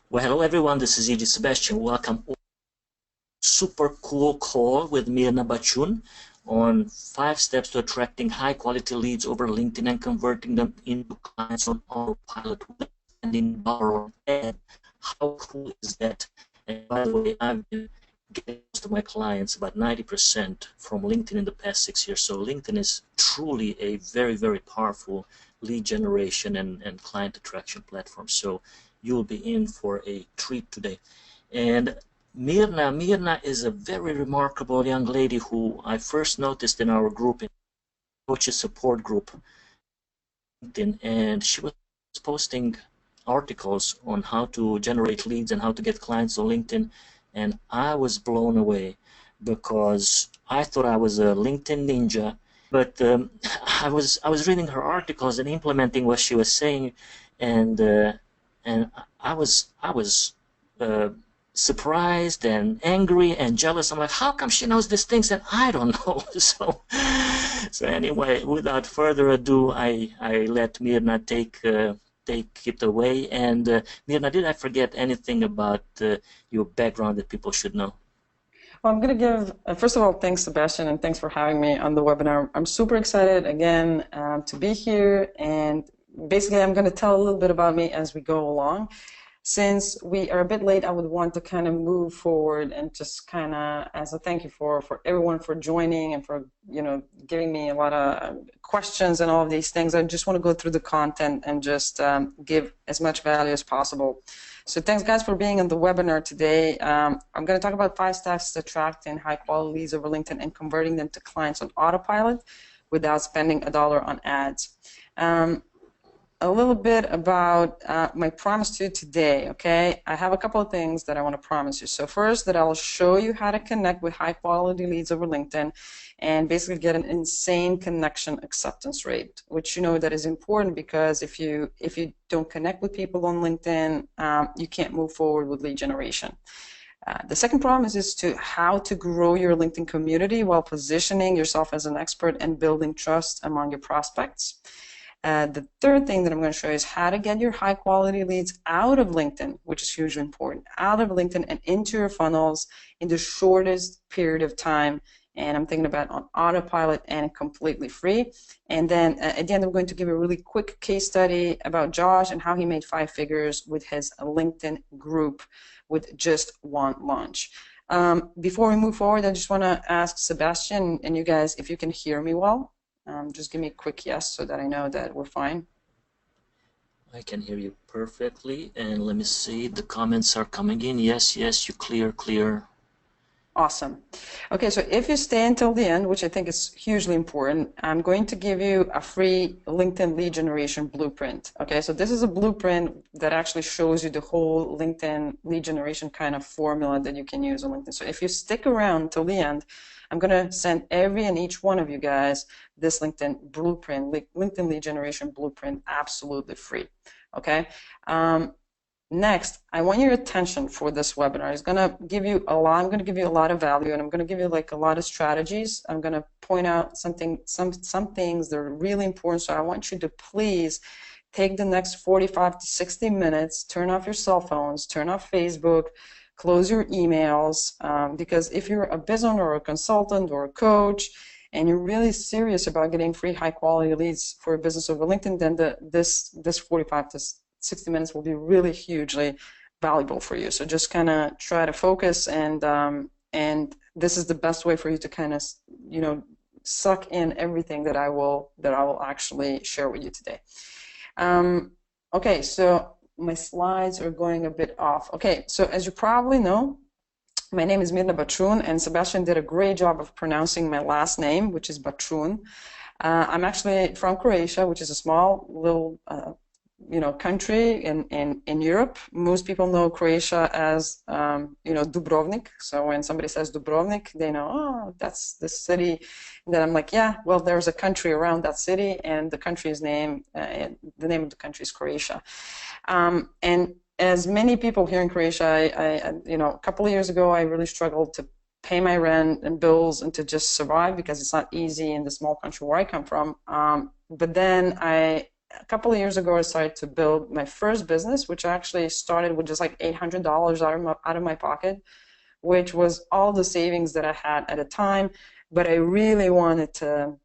Well, hello everyone, this is EG Sebastian. Welcome. Super cool call with Mirna Bachun on 5 steps to attracting high quality leads over LinkedIn and converting them into clients on autopilot without spending dollar on ad. How cool is that? And by the way, I've been getting most of my clients, about 90% from LinkedIn in the past 6 years. So LinkedIn is truly a very, very powerful lead generation and client attraction platform. So you'll be in for a treat today. And Mirna is a very remarkable young lady who I first noticed in our group, in coaches support group, and she was posting articles on how to generate leads and how to get clients on LinkedIn, and I was blown away because I thought I was a LinkedIn ninja, but I was reading her articles and implementing what she was saying, and I was uh, surprised and angry and jealous. I'm like, how come she knows these things that I don't know? So anyway, without further ado, I let Mirna take it away. And Mirna, did I forget anything about your background that people should know? Well, I'm going to give, first of all, thanks, Sebastian, and thanks for having me on the webinar. I'm super excited again to be here. And basically, I'm going to tell a little bit about me as we go along. Since we are a bit late, I would want to kind of move forward and just kind of, as a thank you for everyone for joining and for, giving me a lot of questions and all of these things. I just want to go through the content and just give as much value as possible. So thanks, guys, for being on the webinar today. I'm going to talk about 5 steps to attracting high-quality leads over LinkedIn and converting them to clients on autopilot without spending a dollar on ads. A little bit about my promise to you today, okay? I have a couple of things that I want to promise you. So first, that I'll show you how to connect with high-quality leads over LinkedIn and basically get an insane connection acceptance rate, which that is important because if you don't connect with people on LinkedIn, you can't move forward with lead generation. The second promise is to how to grow your LinkedIn community while positioning yourself as an expert and building trust among your prospects. The third thing that I'm going to show you is how to get your high quality leads out of LinkedIn, which is hugely important, out of LinkedIn and into your funnels in the shortest period of time. And I'm thinking about on autopilot and completely free. And then at the end, I'm going to give a really quick case study about Josh and how he made 5 figures with his LinkedIn group with just one launch. Before we move forward, I just want to ask Sebastian and you guys if you can hear me well. Just give me a quick yes so that I know that we're fine. I can hear you perfectly. And let me see, the comments are coming in. Yes, yes, you clear, clear. Awesome. Okay, so if you stay until the end, which I think is hugely important, I'm going to give you a free LinkedIn lead generation blueprint. Okay, so this is a blueprint that actually shows you the whole LinkedIn lead generation kind of formula that you can use on LinkedIn. So if you stick around till the end, I'm going to send every and each one of you guys this LinkedIn blueprint, LinkedIn lead generation blueprint, absolutely free. Okay. Next, I want your attention for this webinar. It's going to give you a lot. I'm going to give you a lot of value, and I'm going to give you like a lot of strategies. I'm going to point out some things that are really important. So I want you to please take the next 45 to 60 minutes, turn off your cell phones, turn off Facebook, close your emails, because if you're a business owner or a consultant or a coach, and you're really serious about getting free high-quality leads for a business over LinkedIn, then this 45 to 60 minutes will be really hugely valuable for you. So just kind of try to focus, and this is the best way for you to kind of suck in everything that I will actually share with you today. Okay, so my slides are going a bit off. Okay, so as you probably know, my name is Mirna Bachun, and Sebastian did a great job of pronouncing my last name, which is Bachun. I'm actually from Croatia, which is a small little country in Europe. Most people know Croatia as Dubrovnik. So when somebody says Dubrovnik, they know, oh, that's the city. And then I'm like, yeah, well, there's a country around that city, and the country's name, the name of the country is Croatia. And as many people here in Croatia, a couple of years ago, I really struggled to pay my rent and bills and to just survive because it's not easy in the small country where I come from. But then I a couple of years ago, I started to build my first business, which actually started with just like $800 out of my pocket, which was all the savings that I had at the time. But I really wanted to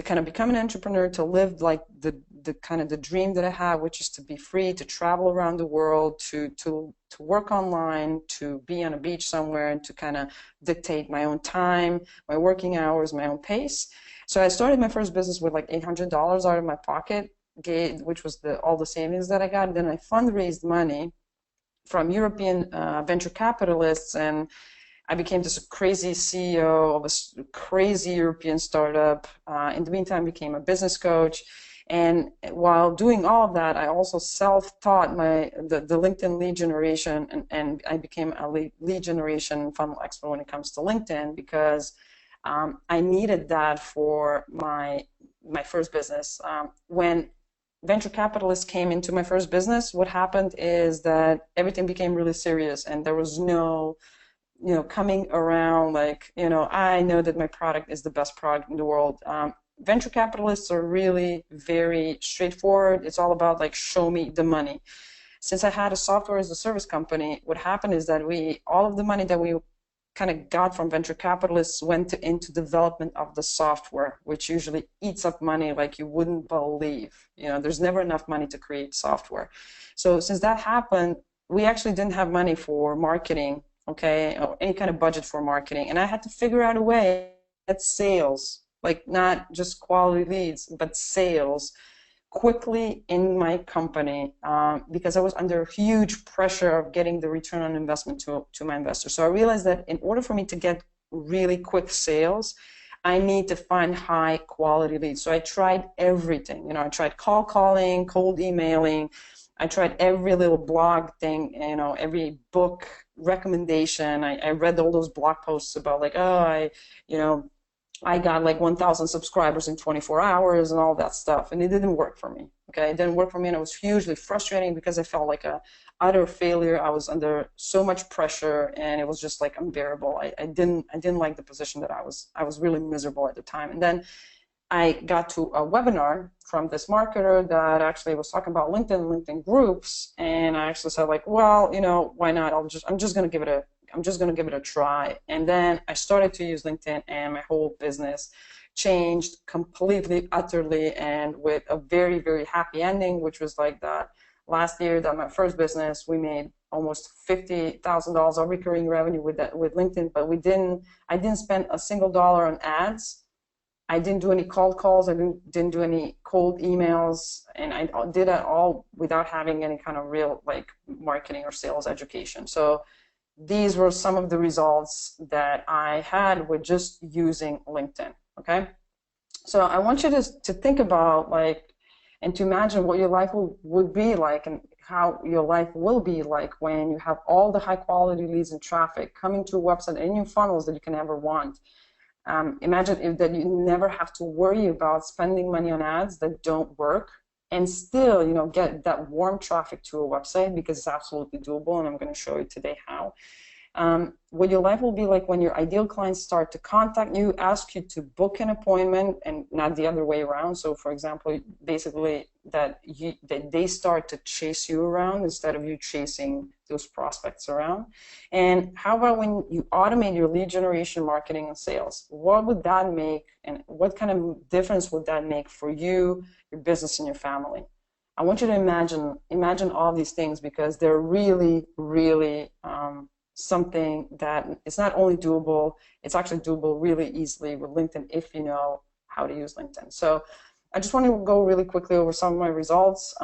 kind of become an entrepreneur, to live like the kind of the dream that I have, which is to be free, to travel around the world, to work online, to be on a beach somewhere, and to kind of dictate my own time, my working hours, my own pace. So I started my first business with like $800 out of my pocket, which was all the savings that I got. And then I fundraised money from European venture capitalists, and I became this crazy CEO of a crazy European startup. In the meantime, became a business coach. And while doing all of that, I also self-taught the LinkedIn lead generation, and I became a lead generation funnel expert when it comes to LinkedIn, because I needed that for my first business. When venture capitalists came into my first business, what happened is that everything became really serious, and there was no coming around like, I know that my product is the best product in the world. Venture capitalists are really very straightforward. It's all about like, show me the money. Since I had a software as a service company, what happened is that all of the money that we kind of got from venture capitalists went into development of the software, which usually eats up money like you wouldn't believe. There's never enough money to create software. So since that happened, we actually didn't have money for marketing, okay, or any kind of budget for marketing. And I had to figure out a way at sales, like not just quality leads, but sales quickly in my company, because I was under huge pressure of getting the return on investment to my investors. So I realized that in order for me to get really quick sales, I need to find high quality leads. So I tried everything. I tried calling, cold emailing. I tried every little blog thing, every book recommendation. I read all those blog posts about like, I got like 1,000 subscribers in 24 hours and all that stuff, and it didn't work for me. Okay, it didn't work for me, and it was hugely frustrating because I felt like a utter failure. I was under so much pressure, and it was just like unbearable. I didn't like the position that I was really miserable at the time. And then I got to a webinar from this marketer that actually was talking about LinkedIn groups, and I actually said like, well, why not? I'm just gonna give it a try. And then I started to use LinkedIn, and my whole business changed completely, utterly, and with a very, very happy ending, which was like that last year that my first business, we made almost $50,000 of recurring revenue with LinkedIn, but I didn't spend a single dollar on ads. I didn't do any cold calls. I didn't do any cold emails, and I did it all without having any kind of real like marketing or sales education. So these were some of the results that I had with just using LinkedIn. Okay, so I want you to think about like, and to imagine what your life would be like, and how your life will be like when you have all the high quality leads and traffic coming to a website and your funnels that you can ever want. Imagine that you never have to worry about spending money on ads that don't work, and still, get that warm traffic to a website, because it's absolutely doable, and I'm going to show you today how. What your life will be like when your ideal clients start to contact you, ask you to book an appointment, and not the other way around. So, for example, basically that they start to chase you around instead of you chasing those prospects around. And how about when you automate your lead generation, marketing, and sales? What would that make, and what kind of difference would that make for you, your business, and your family? I want you to imagine all these things, because they're really, really something that is not only doable, it's actually doable really easily with LinkedIn if you know how to use LinkedIn. So I just want to go really quickly over some of my results.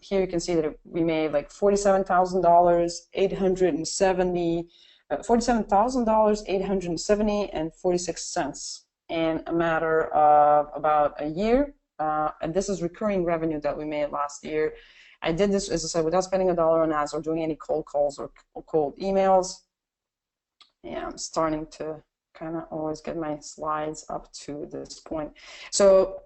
Here you can see that we made like $47,000, 870, and 46 cents in a matter of about a year. And this is recurring revenue that we made last year. I did this, as I said, without spending a dollar on ads or doing any cold calls or cold emails. Yeah, I'm starting to kind of always get my slides up to this point. So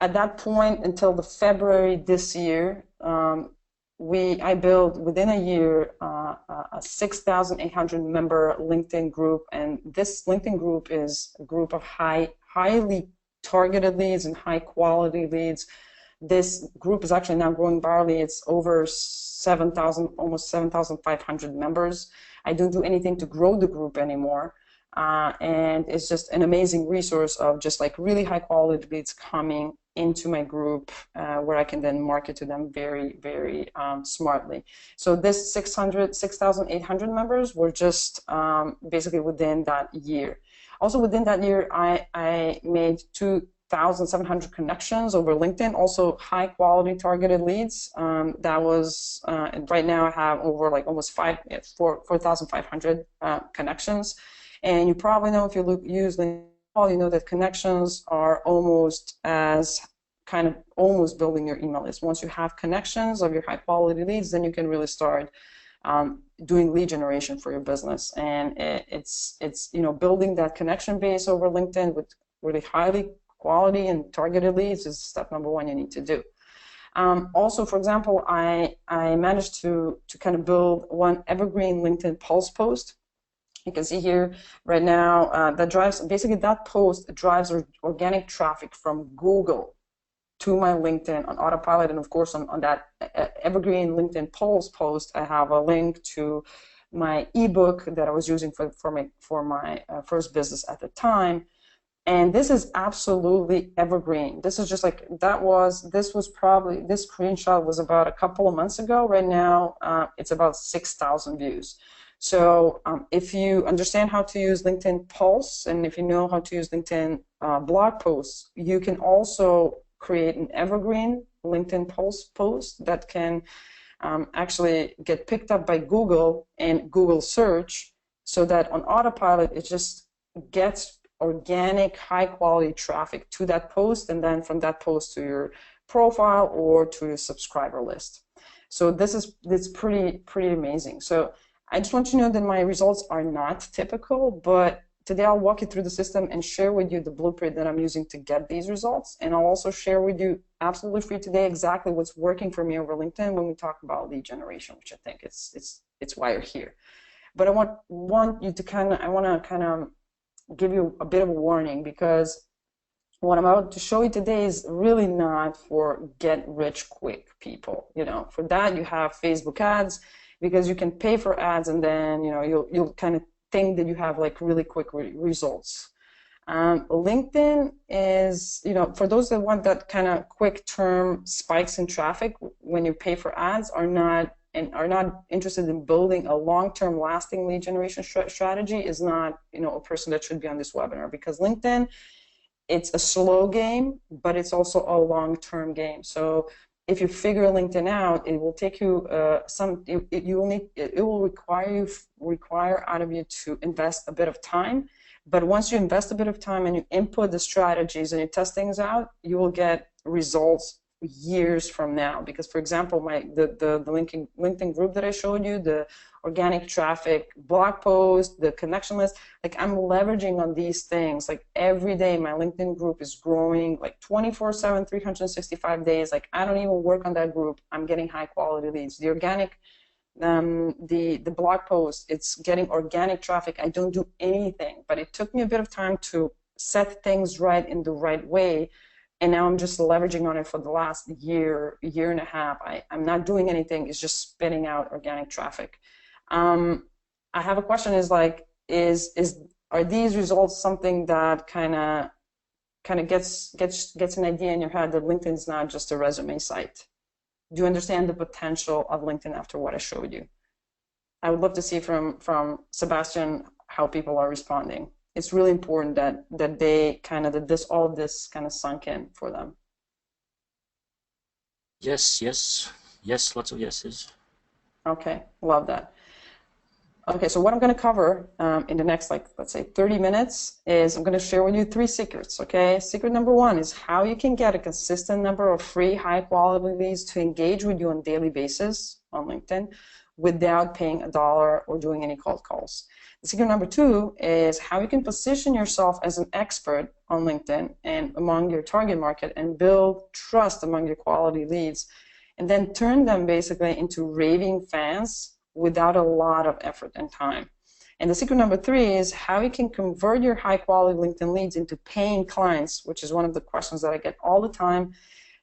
at that point, until the February this year, I built within a year a 6,800 member LinkedIn group, and this LinkedIn group is a group of highly targeted leads and high quality leads This group is actually now growing virally. It's over 7,000, almost 7,500 members. I don't do anything to grow the group anymore. And it's just an amazing resource of just like really high quality leads coming into my group where I can then market to them very, very smartly. So this 6,800 members were just basically within that year. Also within that year, I made 2,700 connections over LinkedIn, also high quality targeted leads. That was, right now I have over like almost 4,500 connections. And you probably know if you use LinkedIn, you know that connections are almost as kind of almost building your email list. Once you have connections of your high quality leads, then you can really start doing lead generation for your business. And it's building that connection base over LinkedIn with really highly quality and targeted leads is step number one you need to do. Also, for example, I managed to kind of build one evergreen LinkedIn Pulse post. You can see here right now that drives, basically that post drives organic traffic from Google to my LinkedIn on autopilot. And of course on that evergreen LinkedIn Pulse post, I have a link to my ebook that I was using for my first business at the time. And this is absolutely evergreen. This is just like, this screenshot was about a couple of months ago. Right now, it's about 6,000 views. So if you understand how to use LinkedIn Pulse, and if you know how to use LinkedIn blog posts, you can also create an evergreen LinkedIn Pulse post that can actually get picked up by Google and Google search, so that on autopilot, it just gets organic, high-quality traffic to that post, and then from that post to your profile or to your subscriber list. So it's pretty amazing. So I just want you to know that my results are not typical, but today I'll walk you through the system and share with you the blueprint that I'm using to get these results. And I'll also share with you absolutely free today exactly what's working for me over LinkedIn when we talk about lead generation, which I think it's why you're here. But I want you to kind of give you a bit of a warning, because what I'm about to show you today is really not for get rich quick people. For that you have Facebook ads, because you can pay for ads and then you'll kind of think that you have like really quick results. LinkedIn is, for those that want that kind of quick term spikes in traffic when you pay for ads, are not interested in building a long-term lasting lead generation strategy, is not a person that should be on this webinar, because LinkedIn, it's a slow game, but it's also a long-term game. So if you figure LinkedIn out, it will take you it will require out of you to invest a bit of time. But once you invest a bit of time and you input the strategies and you test things out, you will get results years from now. Because, for example, the LinkedIn group that I showed you, the organic traffic blog post, the connection list, like I'm leveraging on these things. Like every day my LinkedIn group is growing like 24/7, 365 days. Like I don't even work on that group, I'm getting high quality leads. The organic, the blog post, it's getting organic traffic. I don't do anything, but it took me a bit of time to set things right in the right way. And now I'm just leveraging on it for the last year and a half. I'm not doing anything, it's just spitting out organic traffic. I have a question, is like, are these results something that kind of gets an idea in your head that LinkedIn is not just a resume site? Do you understand the potential of LinkedIn after what I showed you? I would love to see from Sebastian how people are responding. It's really important that they all of this kind of sunk in for them. Yes, lots of yeses. Okay, love that. Okay, so what I'm going to cover in the next, let's say 30 minutes is I'm going to share with you 3 secrets, okay? Secret number 1 is how you can get a consistent number of free, high-quality leads to engage with you on a daily basis on LinkedIn without paying $1 or doing any cold calls. Secret number 2 is how you can position yourself as an expert on LinkedIn and among your target market and build trust among your quality leads, and then turn them basically into raving fans without a lot of effort and time. And the secret number 3 is how you can convert your high quality LinkedIn leads into paying clients, which is one of the questions that I get all the time.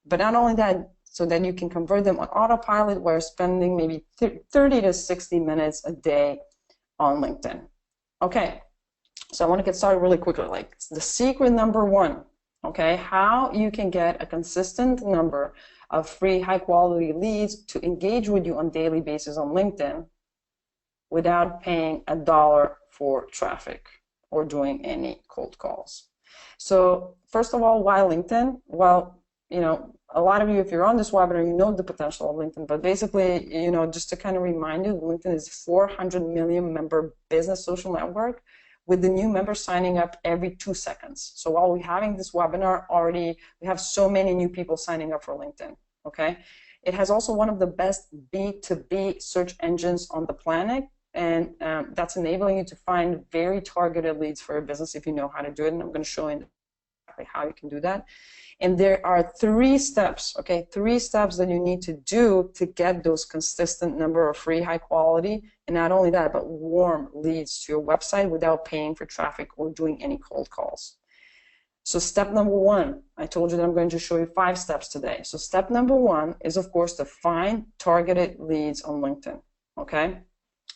But not only that, so that you can convert them on autopilot while spending maybe 30 to 60 minutes a day on LinkedIn. Okay, so I want to get started really quickly. Like the secret number one, okay, how you can get a consistent number of free high quality leads to engage with you on a daily basis on LinkedIn without paying $1 for traffic or doing any cold calls. So first of all, why LinkedIn? Well, you know, a lot of you, if you're on this webinar, you know the potential of LinkedIn, but basically, you know, just to kind of remind you, LinkedIn is a 400 million member business social network with the new members signing up every 2 seconds. So while we're having this webinar already, we have so many new people signing up for LinkedIn, okay? It has also one of the best B2B search engines on the planet, and that's enabling you to find very targeted leads for your business if you know how to do it, and I'm going to show you exactly how you can do that. And there are 3 steps, okay, 3 steps that you need to do to get those consistent number of free, high quality, and not only that, but warm leads to your website without paying for traffic or doing any cold calls. So step number 1, I told you that I'm going to show you 5 steps today. So step number 1 is, of course, to find targeted leads on LinkedIn, okay?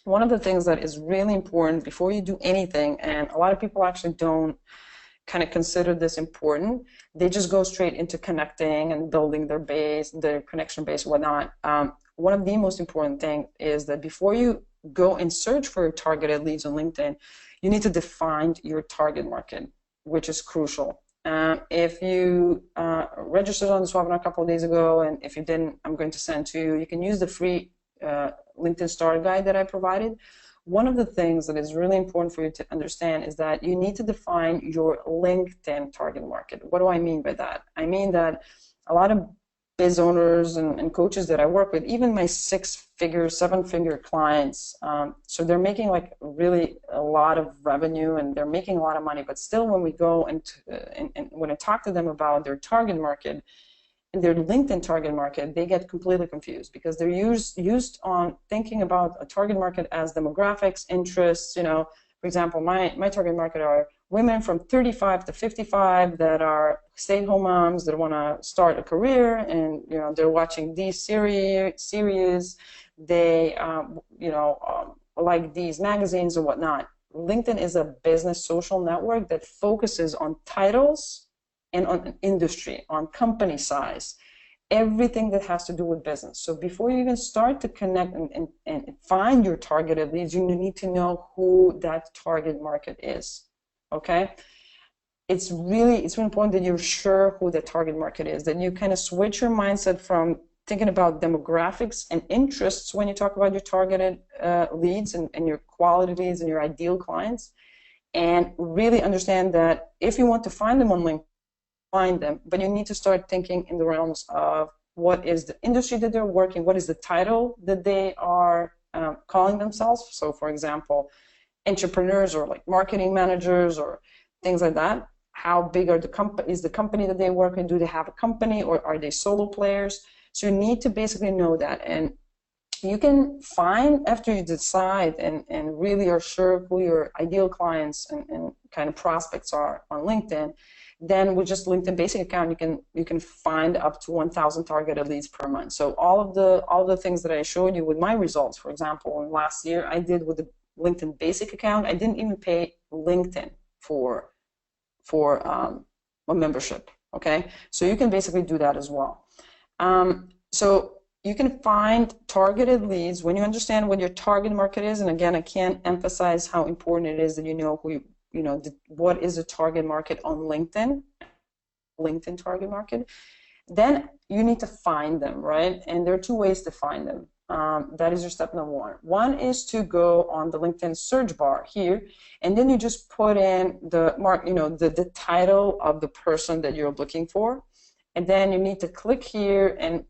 One of the things that is really important before you do anything, and a lot of people actually don't kind of consider this important, they just go straight into connecting and building their base, their connection base, whatnot. One of the most important things is that before you go and search for your targeted leads on LinkedIn, you need to define your target market, which is crucial. If you registered on this webinar a couple of days ago, and if you didn't, I'm going to send to you. You can use the free LinkedIn Starter Guide that I provided. One of the things that is really important for you to understand is that you need to define your LinkedIn target market. What do I mean by that? I mean that a lot of biz owners and coaches that I work with, even my 6-figure, 7-figure clients, so they're making like really a lot of revenue and they're making a lot of money, but still when we go and when I talk to them about their target market, their LinkedIn target market, they get completely confused because they're used on thinking about a target market as demographics, interests. You know, for example, my target market are women from 35 to 55 that are stay-at-home moms that want to start a career, and you know they're watching these series. They like these magazines or whatnot. LinkedIn is a business social network that focuses on titles and on industry, on company size, everything that has to do with business. So before you even start to connect and find your targeted leads, you need to know who that target market is, okay? It's really important that you're sure who the target market is, that you kind of switch your mindset from thinking about demographics and interests when you talk about your targeted leads and your quality leads and your ideal clients, and really understand that if you want to find them on LinkedIn, find them, but you need to start thinking in the realms of what is the industry that they're working, what is the title that they are calling themselves. So for example, entrepreneurs or like marketing managers or things like that. How big are is the company that they work in? Do they have a company or are they solo players? So you need to basically know that, and you can find after you decide and really are sure who your ideal clients and kind of prospects are on LinkedIn. Then with just LinkedIn Basic account, you can find up to 1,000 targeted leads per month. So all of the things that I showed you with my results, for example, last year I did with the LinkedIn Basic account. I didn't even pay LinkedIn for a membership. Okay, so you can basically do that as well. So you can find targeted leads when you understand what your target market is. And again, I can't emphasize how important it is that you know who what is the target market on LinkedIn target market. Then you need to find them, right? And there are 2 ways to find them. That is your step number 1. One is to go on the LinkedIn search bar here, and then you just put in the title of the person that you're looking for, and then you need to click here and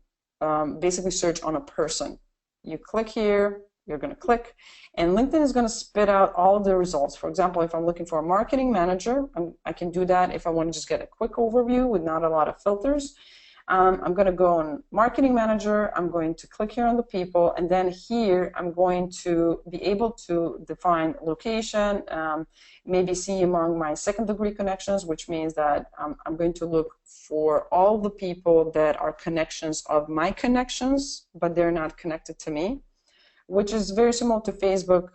basically search on a person. You click here, you're going to click, and LinkedIn is going to spit out all of the results. For example, if I'm looking for a marketing manager, I can do that if I want to just get a quick overview with not a lot of filters. I'm going to go on Marketing Manager. I'm going to click here on the people, and then here I'm going to be able to define location, maybe see among my second-degree connections, which means that I'm going to look for all the people that are connections of my connections, but they're not connected to me, which is very similar to Facebook.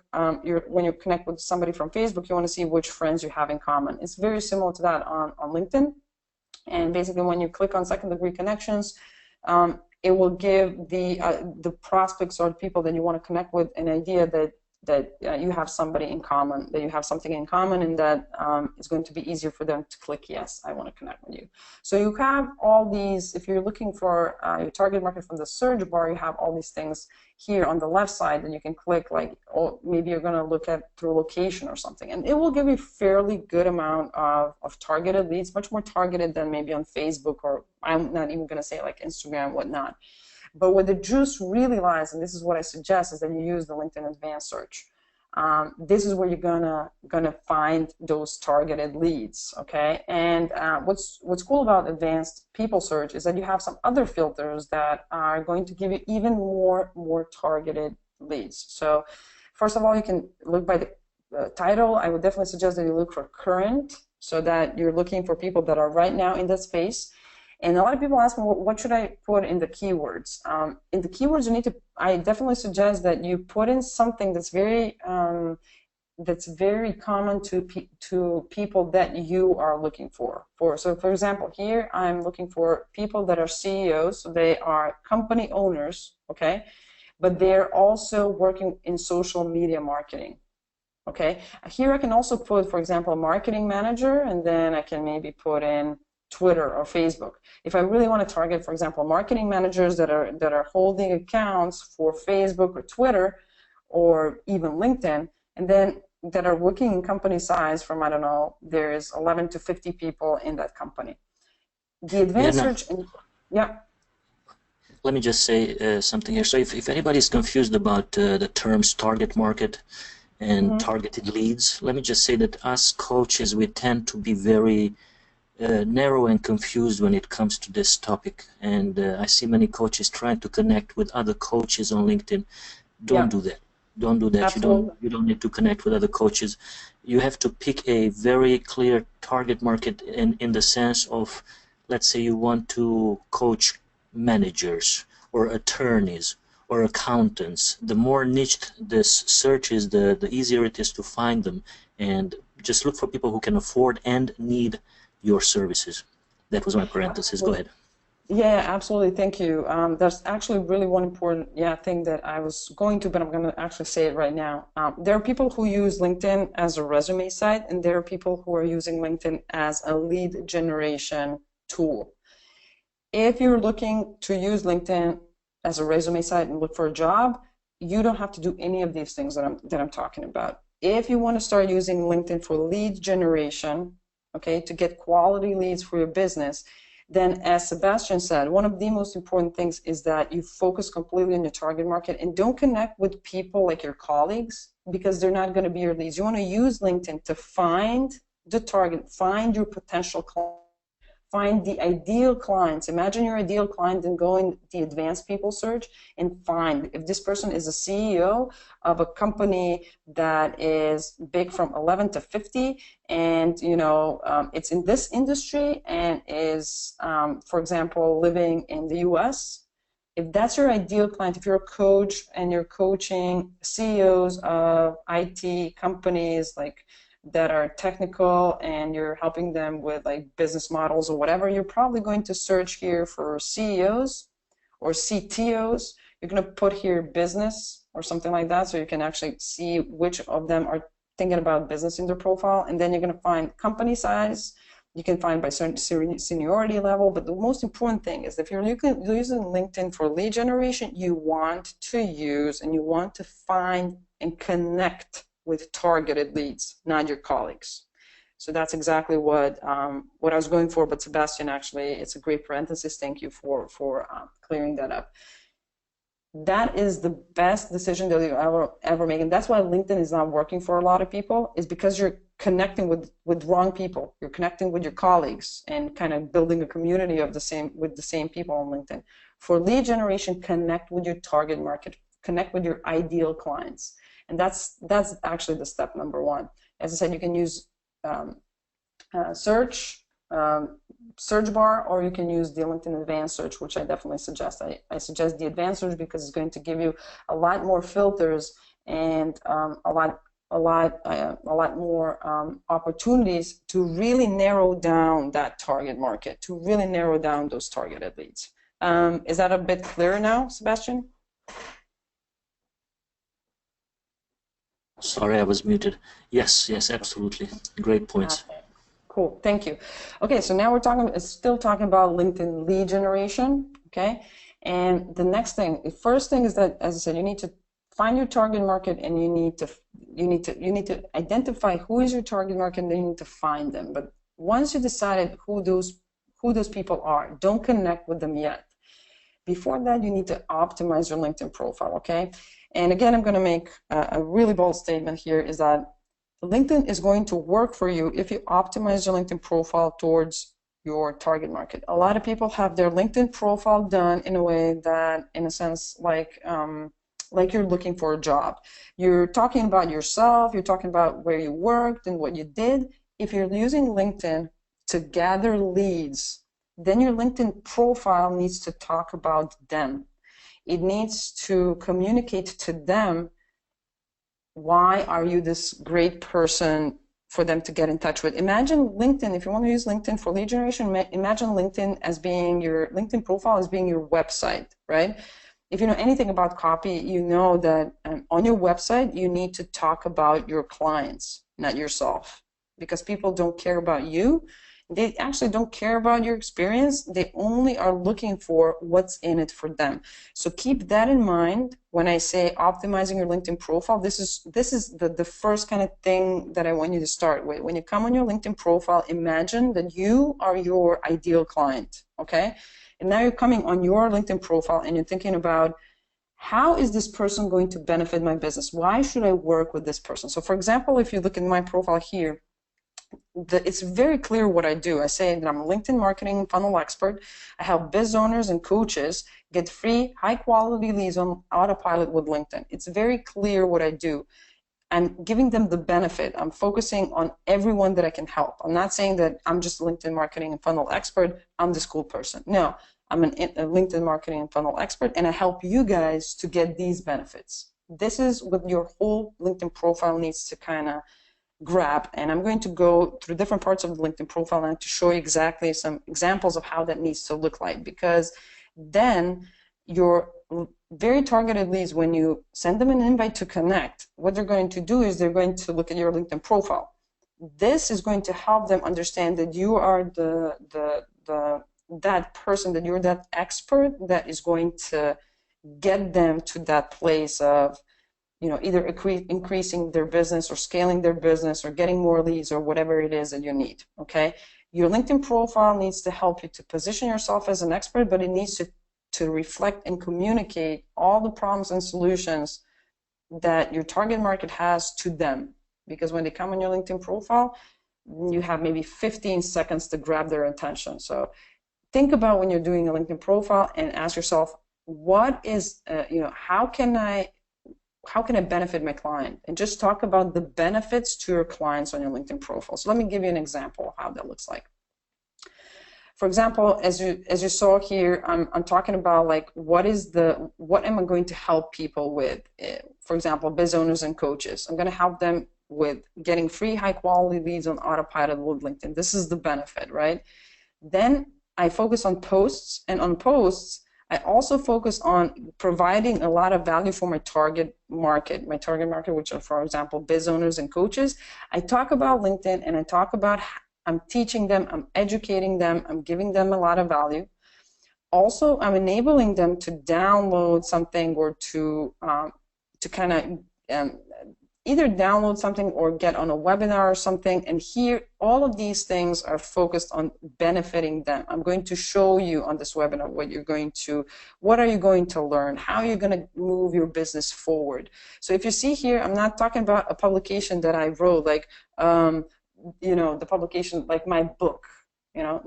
When you connect with somebody from Facebook, you want to see which friends you have in common. It's very similar to that on LinkedIn. And basically, when you click on second-degree connections, it will give the prospects or the people that you want to connect with an idea that you have somebody in common, that you have something in common, and that it's going to be easier for them to click yes, I want to connect with you. So you have all these. If you're looking for your target market from the search bar, you have all these things here on the left side that you can click, like, oh, maybe you're going to look at through location or something, and it will give you a fairly good amount of targeted leads, much more targeted than maybe on Facebook, or I'm not even going to say like Instagram, whatnot. But where the juice really lies, and this is what I suggest, is that you use the LinkedIn Advanced Search. This is where you're gonna find those targeted leads, okay? And what's cool about Advanced People Search is that you have some other filters that are going to give you even more targeted leads. So first of all, you can look by the title. I would definitely suggest that you look for current, so that you're looking for people that are right now in that space. And a lot of people ask me, well, what should I put in the keywords? In the keywords, I definitely suggest that you put in something that's very common to people that you are looking for. So for example, here I'm looking for people that are CEOs, so they are company owners, okay? But they're also working in social media marketing. Okay, here I can also put, for example, a marketing manager, and then I can maybe put in Twitter or Facebook. If I really want to target, for example, marketing managers that are holding accounts for Facebook or Twitter or even LinkedIn, and then that are working in company size from, I don't know, there's 11 to 50 people in that company. The advanced search, yeah. Let me just say something here. So if anybody is confused about the terms target market and targeted leads, let me just say that us coaches, we tend to be very narrow and confused when it comes to this topic, and I see many coaches trying to connect with other coaches on LinkedIn. Don't do that. Don't do that. Absolutely. You don't need to connect with other coaches. You have to pick a very clear target market in the sense of, let's say you want to coach managers or attorneys or accountants. The more niched this search is, the easier it is to find them, and just look for people who can afford and need your services. That was my parenthesis. Go ahead. Yeah, absolutely. Thank you. That's actually really one important thing that I was going to, but I'm going to actually say it right now. There are people who use LinkedIn as a resume site, and there are people who are using LinkedIn as a lead generation tool. If you're looking to use LinkedIn as a resume site and look for a job, you don't have to do any of these things that I'm talking about. If you want to start using LinkedIn for lead generation, okay, to get quality leads for your business, then as Sebastian said, one of the most important things is that you focus completely on your target market and don't connect with people like your colleagues, because they're not going to be your leads. You want to use LinkedIn to find the target, find your potential client, find the ideal clients. Imagine your ideal client, and go in the advanced people search and find if this person is a CEO of a company that is big from 11 to 50, and it's in this industry and is, for example, living in the US. If that's your ideal client, if you're a coach and you're coaching CEOs of IT companies that are technical, and you're helping them with business models or whatever, you're probably going to search here for CEOs or CTOs. You're going to put here business or something like that, so you can actually see which of them are thinking about business in their profile. And then you're going to find company size. You can find by certain seniority level, but the most important thing is if you're using LinkedIn for lead generation, you want to use and you want to find and connect with targeted leads, not your colleagues. So that's exactly what I was going for. But Sebastian, actually, it's a great parenthesis. Thank you for clearing that up. that is the best decision that you ever make. And that's why LinkedIn is not working for a lot of people, is because you're connecting with wrong people. You're connecting with your colleagues and kind of building a community of the same people on LinkedIn. For lead generation, connect with your target market, connect with your ideal clients. And that's actually the step number one. As I said, you can use search bar, or you can use the LinkedIn Advanced Search, which I definitely suggest. I suggest the Advanced Search because it's going to give you a lot more filters and a lot more opportunities to really narrow down that target market, to really narrow down those targeted leads. Is that a bit clearer now, Sebastian? Sorry, I was muted. Yes, absolutely. Great points. Okay. Cool, thank you. Okay, so now we're still talking about LinkedIn lead generation, okay? And the first thing is that, as I said, you need to find your target market, and you need to identify who is your target market, and then you need to find them. But once you decided who those people are, don't connect with them yet. Before that, you need to optimize your LinkedIn profile, okay? And again, I'm going to make a really bold statement here, is that LinkedIn is going to work for you if you optimize your LinkedIn profile towards your target market. A lot of people have their LinkedIn profile done in a way that, in a sense, like you're looking for a job. You're talking about yourself, you're talking about where you worked and what you did. If you're using LinkedIn to gather leads, then your LinkedIn profile needs to talk about them. It needs to communicate to them, why are you this great person for them to get in touch with. Imagine LinkedIn, if you want to use LinkedIn for lead generation, imagine LinkedIn as being your LinkedIn profile as being your website, right? If you know anything about copy, you know that on your website, you need to talk about your clients, not yourself, because people don't care about you. They actually don't care about your experience. They only are looking for what's in it for them. So keep that in mind when I say optimizing your LinkedIn profile. This is the first kind of thing that I want you to start with. When you come on your LinkedIn profile, imagine that you are your ideal client, okay? And now you're coming on your LinkedIn profile and you're thinking about, how is this person going to benefit my business? Why should I work with this person? So for example, if you look at my profile here, it's very clear what I do. I say that I'm a LinkedIn marketing funnel expert. I help biz owners and coaches get free, high-quality leads on autopilot with LinkedIn. It's very clear what I do. I'm giving them the benefit. I'm focusing on everyone that I can help. I'm not saying that I'm just a LinkedIn marketing and funnel expert. I'm this cool person. No, I'm a LinkedIn marketing and funnel expert, and I help you guys to get these benefits. This is what your whole LinkedIn profile needs to kind of grab, and I'm going to go through different parts of the LinkedIn profile and to show you exactly some examples of how that needs to look like, because then your very targeted leads, when you send them an invite to connect, what they're going to do is they're going to look at your LinkedIn profile. This is going to help them understand that you are that person, that you're that expert that is going to get them to that place of, you know, either increasing their business or scaling their business or getting more leads or whatever it is that you need, okay? Your LinkedIn profile needs to help you to position yourself as an expert, but it needs to reflect and communicate all the problems and solutions that your target market has to them. Because when they come on your LinkedIn profile, you have maybe 15 seconds to grab their attention. So think about when you're doing a LinkedIn profile and ask yourself, what is, how can I benefit my client? And just talk about the benefits to your clients on your LinkedIn profile. So let me give you an example of how that looks like. For example, as you saw here, I'm talking about like what am I going to help people with? For example, biz owners and coaches. I'm going to help them with getting free, high quality leads on autopilot with LinkedIn. This is the benefit, right? Then I focus on posts, and on posts, I also focus on providing a lot of value for my target market, which are, for example, biz owners and coaches. I talk about LinkedIn, and I talk about, I'm teaching them, I'm educating them, I'm giving them a lot of value. Also, I'm enabling them to download something or to kind of either download something or get on a webinar or something. And here, all of these things are focused on benefiting them. I'm going to show you on this webinar what are you going to learn, how you're going to move your business forward. So if you see here, I'm not talking about a publication that I wrote, like, the publication, like my book.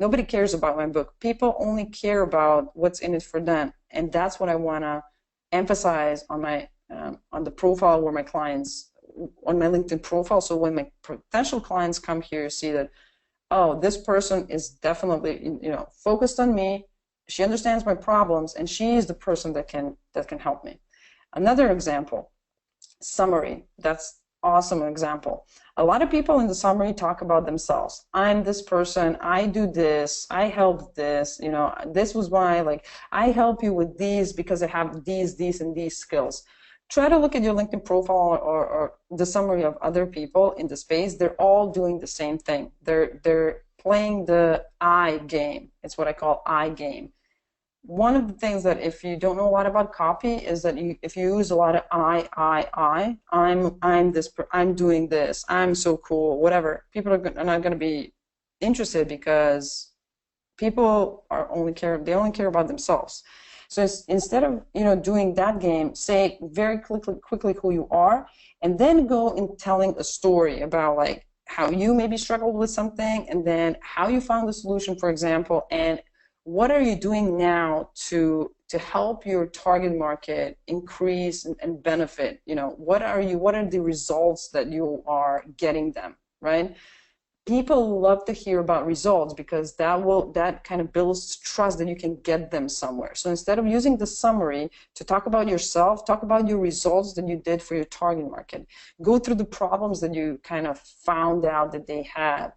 Nobody cares about my book. People only care about what's in it for them. And that's what I want to emphasize on my on the profile where my clients, on my LinkedIn profile. So when my potential clients come here, see that, oh, this person is definitely, focused on me. She understands my problems, and she is the person that can help me. Another example, summary. That's awesome example. A lot of people in the summary talk about themselves. I'm this person, I do this, I help this, this was why, I help you with these because I have these, and these skills. Try to look at your LinkedIn profile or the summary of other people in the space. They're all doing the same thing. They're playing the I game. It's what I call I game. One of the things that, if you don't know a lot about copy, is that if you use a lot of I'm doing this, I'm so cool, whatever, people are not going to be interested, because people only care about themselves. So instead of doing that game, say very quickly who you are, and then go in telling a story about how you maybe struggled with something, and then how you found the solution, for example, and what are you doing now to help your target market increase and benefit? What are the results that you are getting them, right? People love to hear about results, because that kind of builds trust that you can get them somewhere. So instead of using the summary to talk about yourself, talk about your results that you did for your target market. Go through the problems that you kind of found out that they had.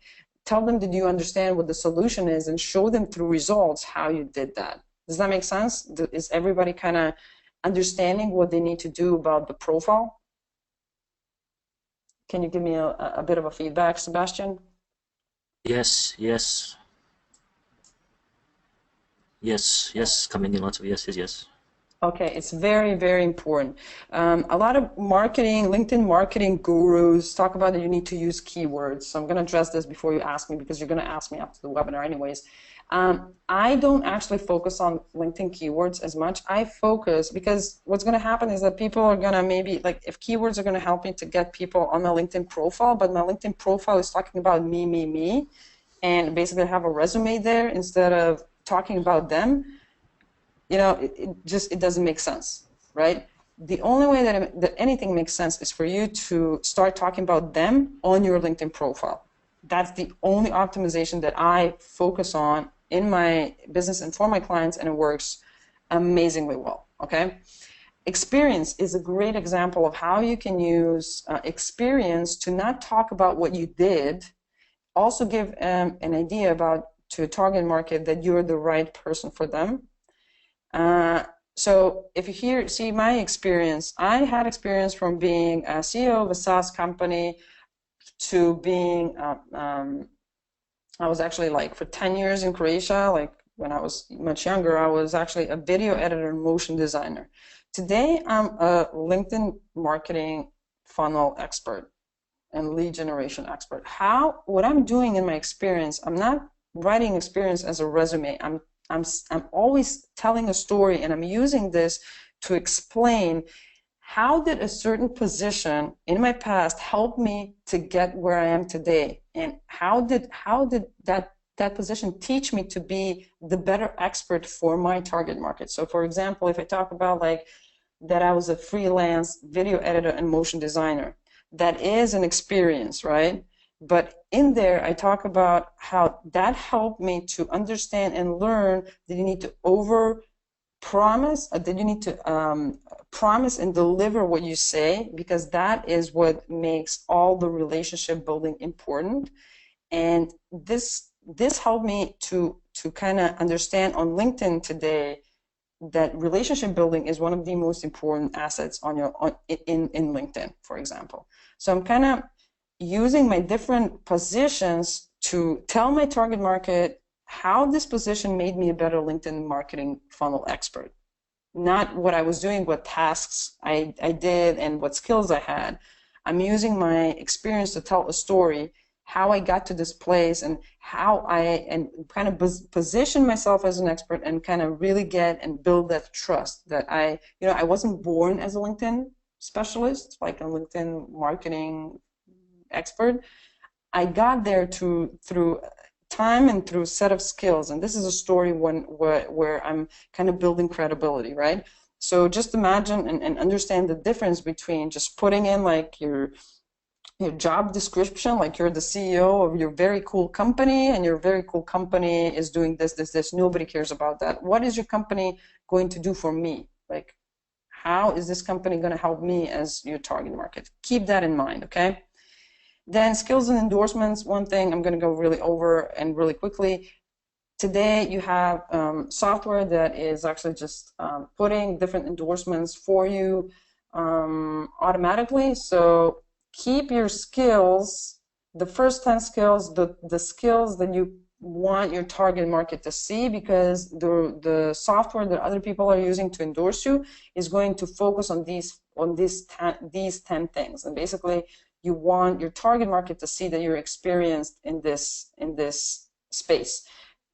Tell them that you understand what the solution is, and show them through results how you did that. Does that make sense? Is everybody kind of understanding what they need to do about the profile? Can you give me a bit of a feedback, Sebastian? Yes, coming in lots of yes. Okay, it's very, very important. A lot of LinkedIn marketing gurus talk about that you need to use keywords. So I'm going to address this before you ask me, because you're going to ask me after the webinar anyways. I don't actually focus on LinkedIn keywords as much. I focus, because what's going to happen is that people are going to maybe, if keywords are going to help me to get people on my LinkedIn profile, but my LinkedIn profile is talking about me, and basically have a resume there instead of talking about them, it doesn't make sense, right? The only way that anything makes sense is for you to start talking about them on your LinkedIn profile. That's the only optimization that I focus on in my business and for my clients, and it works amazingly well, okay? Experience is a great example of how you can use experience to not talk about what you did, also give an idea to a target market that you're the right person for them. So if you see my experience, I had experience from being a CEO of a SaaS company to being, I was actually for 10 years in Croatia. When I was much younger, I was actually a video editor and motion designer. Today, I'm a LinkedIn marketing funnel expert and lead generation expert. What I'm doing in my experience, I'm not writing experience as a resume. I'm always telling a story, and I'm using this to explain how did a certain position in my past help me to get where I am today, and how did that position teach me to be the better expert for my target market. So for example, if I talk about that I was a freelance video editor and motion designer, that is an experience, right? But in there, I talk about how that helped me to understand and learn that you need to promise and deliver what you say, because that is what makes all the relationship building important. And this helped me to kind of understand on LinkedIn today that relationship building is one of the most important assets in LinkedIn, for example. So I'm kind of using my different positions to tell my target market how this position made me a better LinkedIn marketing funnel expert. Not what I was doing, what tasks I did, and what skills I had. I'm using my experience to tell a story, how I got to this place, and how and kind of position myself as an expert, and kind of really get and build that trust that I wasn't born as a LinkedIn specialist, like a LinkedIn marketing expert. I got there through time and through a set of skills, and this is a story where I'm kind of building credibility, right? So just imagine and understand the difference between just putting in like your job description, like you're the CEO of your very cool company, and your very cool company is doing this. Nobody cares about that. What is your company going to do for me? Like, how is this company going to help me as your target market? Keep that in mind, okay? Then skills and endorsements, one thing I'm going to go really over and really quickly. Today you have software that is actually just putting different endorsements for you automatically. So keep your skills, the first 10 skills, the skills that you want your target market to see, because the software that other people are using to endorse you is going to focus on these 10 things. And basically, you want your target market to see that you're experienced in this space.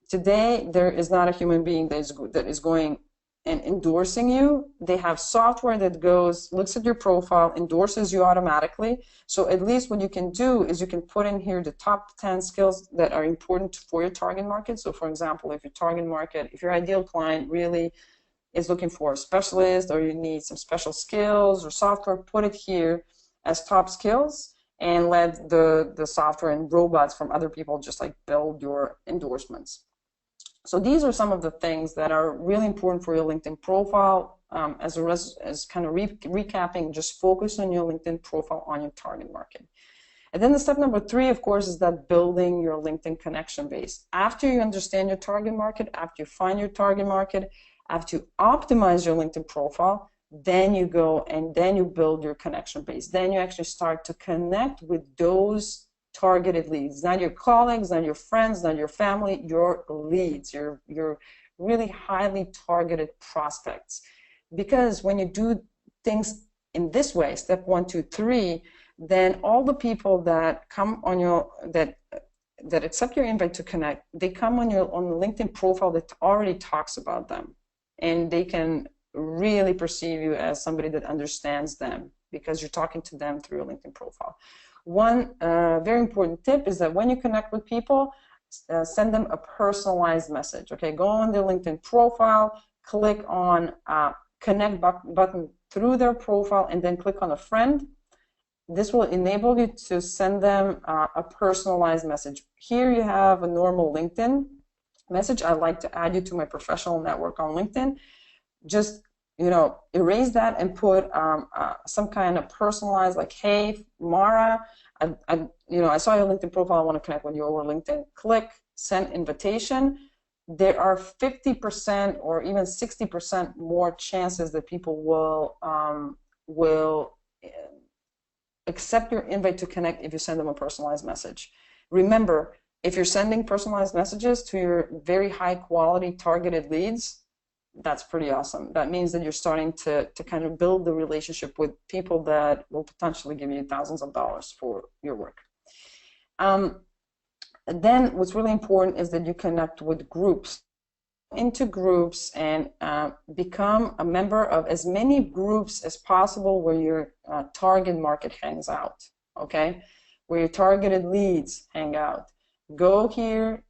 Today, there is not a human being that is going and endorsing you. They have software that looks at your profile, endorses you automatically. So at least what you can do is you can put in here the top 10 skills that are important for your target market. So for example, if your ideal client really is looking for a specialist, or you need some special skills or software, put it here as top skills, and let the software and robots from other people just like build your endorsements. So these are some of the things that are really important for your LinkedIn profile. As kind of recapping, just focus on your LinkedIn profile on your target market. And then the step number 3, of course, is that building your LinkedIn connection base. After you understand your target market, after you find your target market, after you optimize your LinkedIn profile, then you go and then you build your connection base. Then you actually start to connect with those targeted leads, not your colleagues, not your friends, not your family, your leads, your really highly targeted prospects. Because when you do things in this way, step 1, 2, 3, then all the people that come on that accept your invite to connect, they come on the LinkedIn profile that already talks about them, and they can really perceive you as somebody that understands them because you're talking to them through your LinkedIn profile. One very important tip is that when you connect with people, send them a personalized message. Okay, go on their LinkedIn profile, click on connect button through their profile, and then click on a friend. This will enable you to send them a personalized message. Here you have a normal LinkedIn message. I'd like to add you to my professional network on LinkedIn. Just erase that and put some kind of personalized, like, hey, Mara, I saw your LinkedIn profile. I want to connect with you over LinkedIn. Click send invitation. There are 50% or even 60% more chances that people will accept your invite to connect if you send them a personalized message. Remember, if you're sending personalized messages to your very high quality targeted leads, that's pretty awesome. That means that you're starting to kind of build the relationship with people that will potentially give you thousands of dollars for your work. Then what's really important is that you connect with groups. Into groups and become a member of as many groups as possible where your target market hangs out, okay? Where your targeted leads hang out. Go here,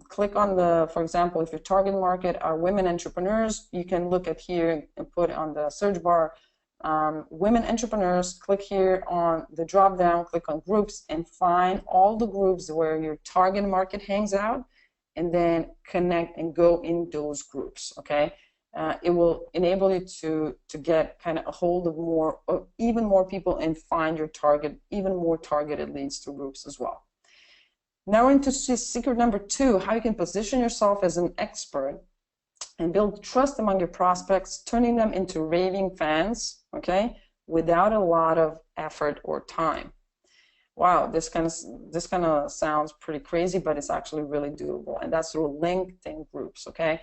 click on for example, if your target market are women entrepreneurs, you can look at here and put on the search bar, women entrepreneurs, click here on the drop down, click on groups, and find all the groups where your target market hangs out, and then connect and go in those groups, okay? It will enable you to get kind of a hold of even more people and find your even more targeted leads to groups as well. Now we're into secret number 2, how you can position yourself as an expert and build trust among your prospects, turning them into raving fans, okay, without a lot of effort or time. Wow, this kind of sounds pretty crazy, but it's actually really doable, and that's through LinkedIn groups, okay?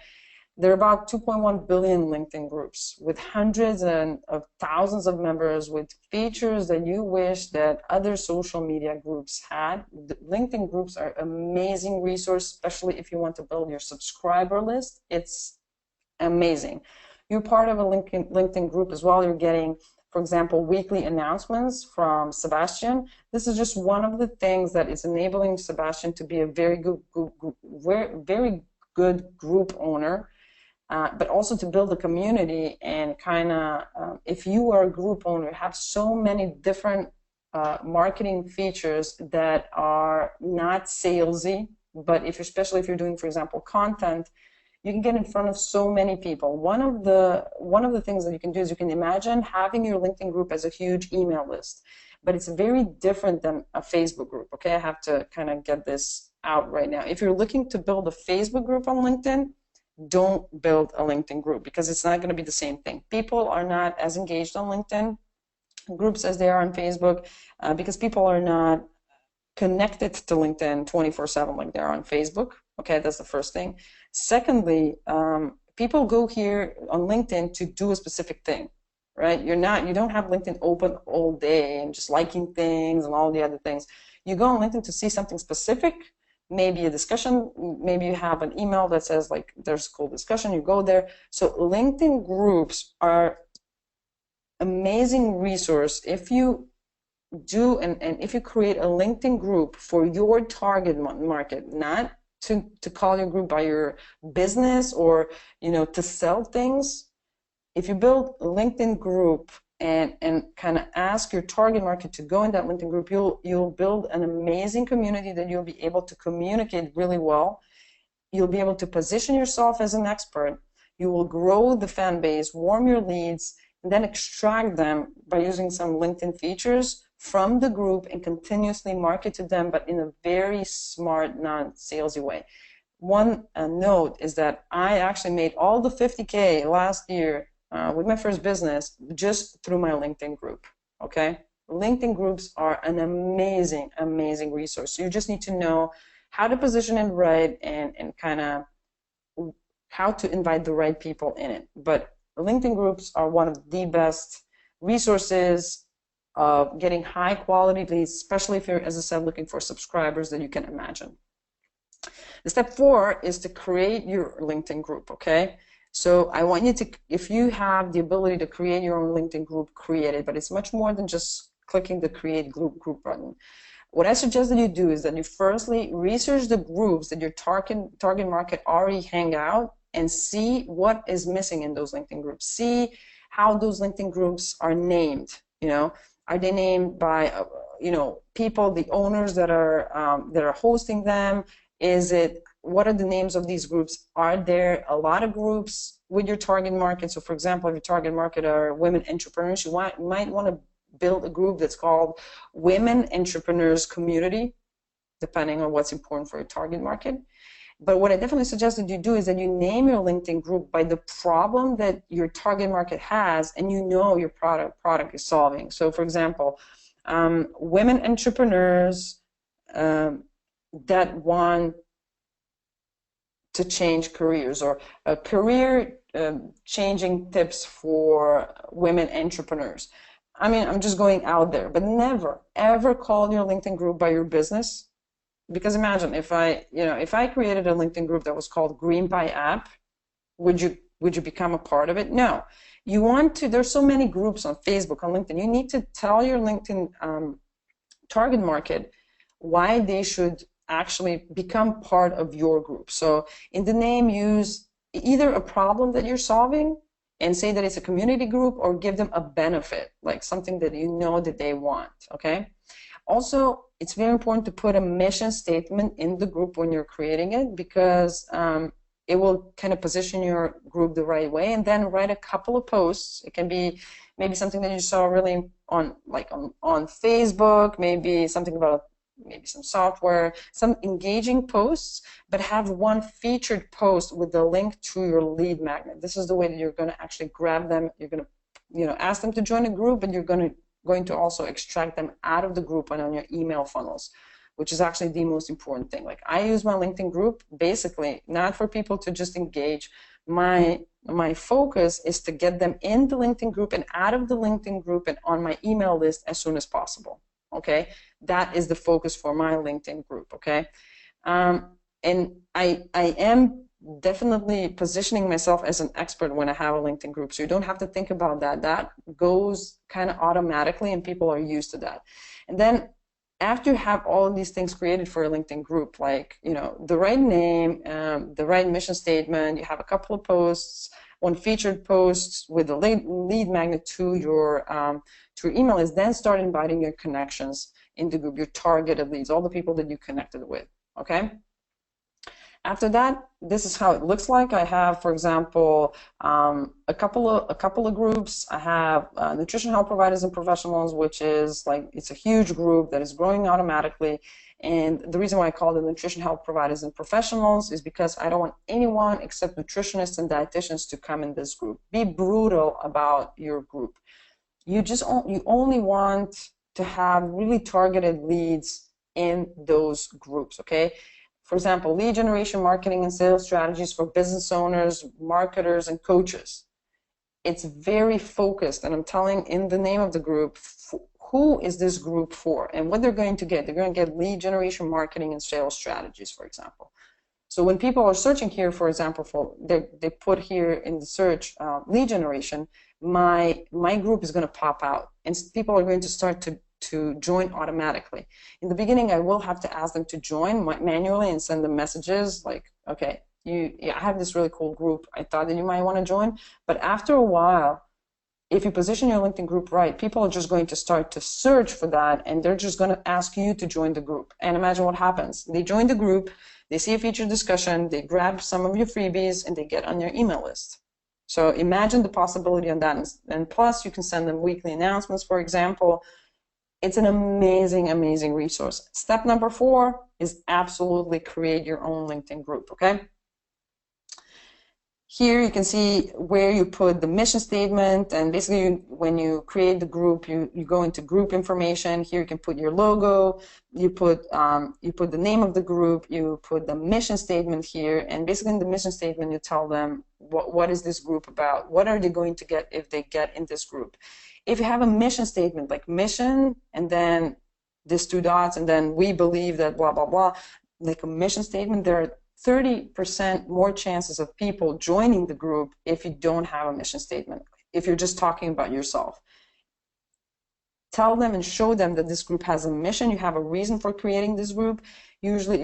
There are about 2.1 billion LinkedIn groups with hundreds of thousands of members with features that you wish that other social media groups had. The LinkedIn groups are an amazing resource, especially if you want to build your subscriber list. It's amazing. You're part of a LinkedIn group as well. You're getting, for example, weekly announcements from Sebastian. This is just one of the things that is enabling Sebastian to be a very good group owner. But also to build a community and kind of, if you are a group owner, have so many different marketing features that are not salesy, but especially if you're doing, for example, content, you can get in front of so many people. One of the things that you can do is you can imagine having your LinkedIn group as a huge email list, but it's very different than a Facebook group. Okay, I have to kind of get this out right now. If you're looking to build a Facebook group on LinkedIn, don't build a LinkedIn group because it's not going to be the same thing. People are not as engaged on LinkedIn groups as they are on Facebook because people are not connected to LinkedIn 24/7 like they are on Facebook. Okay, that's the first thing. Secondly, people go here on LinkedIn to do a specific thing, right? You don't have LinkedIn open all day and just liking things and all the other things. You go on LinkedIn to see something specific, maybe a discussion, maybe you have an email that says like there's a cool discussion, you go there. So LinkedIn groups are amazing resource if you do and if you create a LinkedIn group for your target market, not to call your group by your business or to sell things. If you build a LinkedIn group and kind of ask your target market to go in that LinkedIn group, you'll build an amazing community that you'll be able to communicate really well. You'll be able to position yourself as an expert. You will grow the fan base, warm your leads, and then extract them by using some LinkedIn features from the group and continuously market to them, but in a very smart, non-salesy way. One note is that I actually made all the 50K last year with my first business just through my LinkedIn group. Okay, LinkedIn groups are an amazing, amazing resource. You just need to know how to position it right and kind of how to invite the right people in it. But LinkedIn groups are one of the best resources of getting high quality leads, especially if you're, as I said, looking for subscribers that you can imagine. The step 4 is to create your LinkedIn group, okay? So I want you to, if you have the ability to create your own LinkedIn group, create it, but it's much more than just clicking the create group button. What I suggest that you do is that you firstly research the groups that your target market already hang out and see what is missing in those LinkedIn groups. See how those LinkedIn groups are named, Are they named by, people, the owners that are hosting them? What are the names of these groups? Are there a lot of groups with your target market? So, for example, if your target market are women entrepreneurs, you might want to build a group that's called Women Entrepreneurs Community, depending on what's important for your target market. But what I definitely suggest that you do is that you name your LinkedIn group by the problem that your target market has and your product is solving. So, for example, women entrepreneurs that want to change careers, or career changing tips for women entrepreneurs. I mean, I'm just going out there, but never, ever call your LinkedIn group by your business. Because imagine if I created a LinkedIn group that was called Green Pie App, would you become a part of it? No. You want to, there's so many groups on Facebook, on LinkedIn. You need to tell your LinkedIn target market why they should actually become part of your group. So in the name, use either a problem that you're solving and say that it's a community group, or give them a benefit, like something that that they want, okay? Also, it's very important to put a mission statement in the group when you're creating it, because it will kind of position your group the right way, and then write a couple of posts. It can be maybe something that you saw really on Facebook, maybe something about maybe some software, some engaging posts, but have one featured post with the link to your lead magnet. This is the way that you're going to actually grab them. You're going to ask them to join a group, and you're going to also extract them out of the group and on your email funnels, which is actually the most important thing. Like, I use my LinkedIn group basically not for people to just engage, my focus is to get them in the LinkedIn group and out of the LinkedIn group and on my email list as soon as possible. Okay, that is the focus for my LinkedIn group. Okay, and I am definitely positioning myself as an expert when I have a LinkedIn group, so you don't have to think about that. That goes kind of automatically, and people are used to that. And then after you have all of these things created for a LinkedIn group, like, you know, the right name, the right mission statement, you have a couple of posts, one featured post with a lead magnet to your email list, then start inviting your connections in the group, your targeted leads, all the people that you connected with. Okay. After that, this is how it looks like. I have, for example, a couple of groups. I have nutrition health providers and professionals, which is like, it's a huge group that is growing automatically. And the reason why I call it nutrition health providers and professionals is because I don't want anyone except nutritionists and dietitians to come in this group. Be brutal about your group. You only want to have really targeted leads in those groups. Okay. For example, lead generation, marketing, and sales strategies for business owners, marketers, and coaches. It's very focused, and I'm telling in the name of the group, who is this group for and what they're going to get. They're going to get lead generation, marketing, and sales strategies, for example. So when people are searching here, for example, they put here in the search lead generation, my group is going to pop out, and people are going to start to join automatically. In the beginning, I will have to ask them to join manually and send them messages like, okay, I have this really cool group. I thought that you might want to join. But after a while, if you position your LinkedIn group right, people are just going to start to search for that, and they're just going to ask you to join the group. And imagine what happens. They join the group, they see a featured discussion, they grab some of your freebies, and they get on your email list. So imagine the possibility on that. And plus, you can send them weekly announcements, for example. It's an amazing, amazing resource. Step number 4 is absolutely create your own LinkedIn group, okay? Here you can see where you put the mission statement, and basically when you create the group, you go into group information. Here you can put your logo, you put the name of the group, you put the mission statement here, and basically in the mission statement you tell them what is this group about, what are they going to get if they get in this group. If you have a mission statement like mission and then these 2 dots and then we believe that blah blah blah, like a mission statement, there are 30% more chances of people joining the group if you don't have a mission statement, if you're just talking about yourself. Tell them and show them that this group has a mission, you have a reason for creating this group. Usually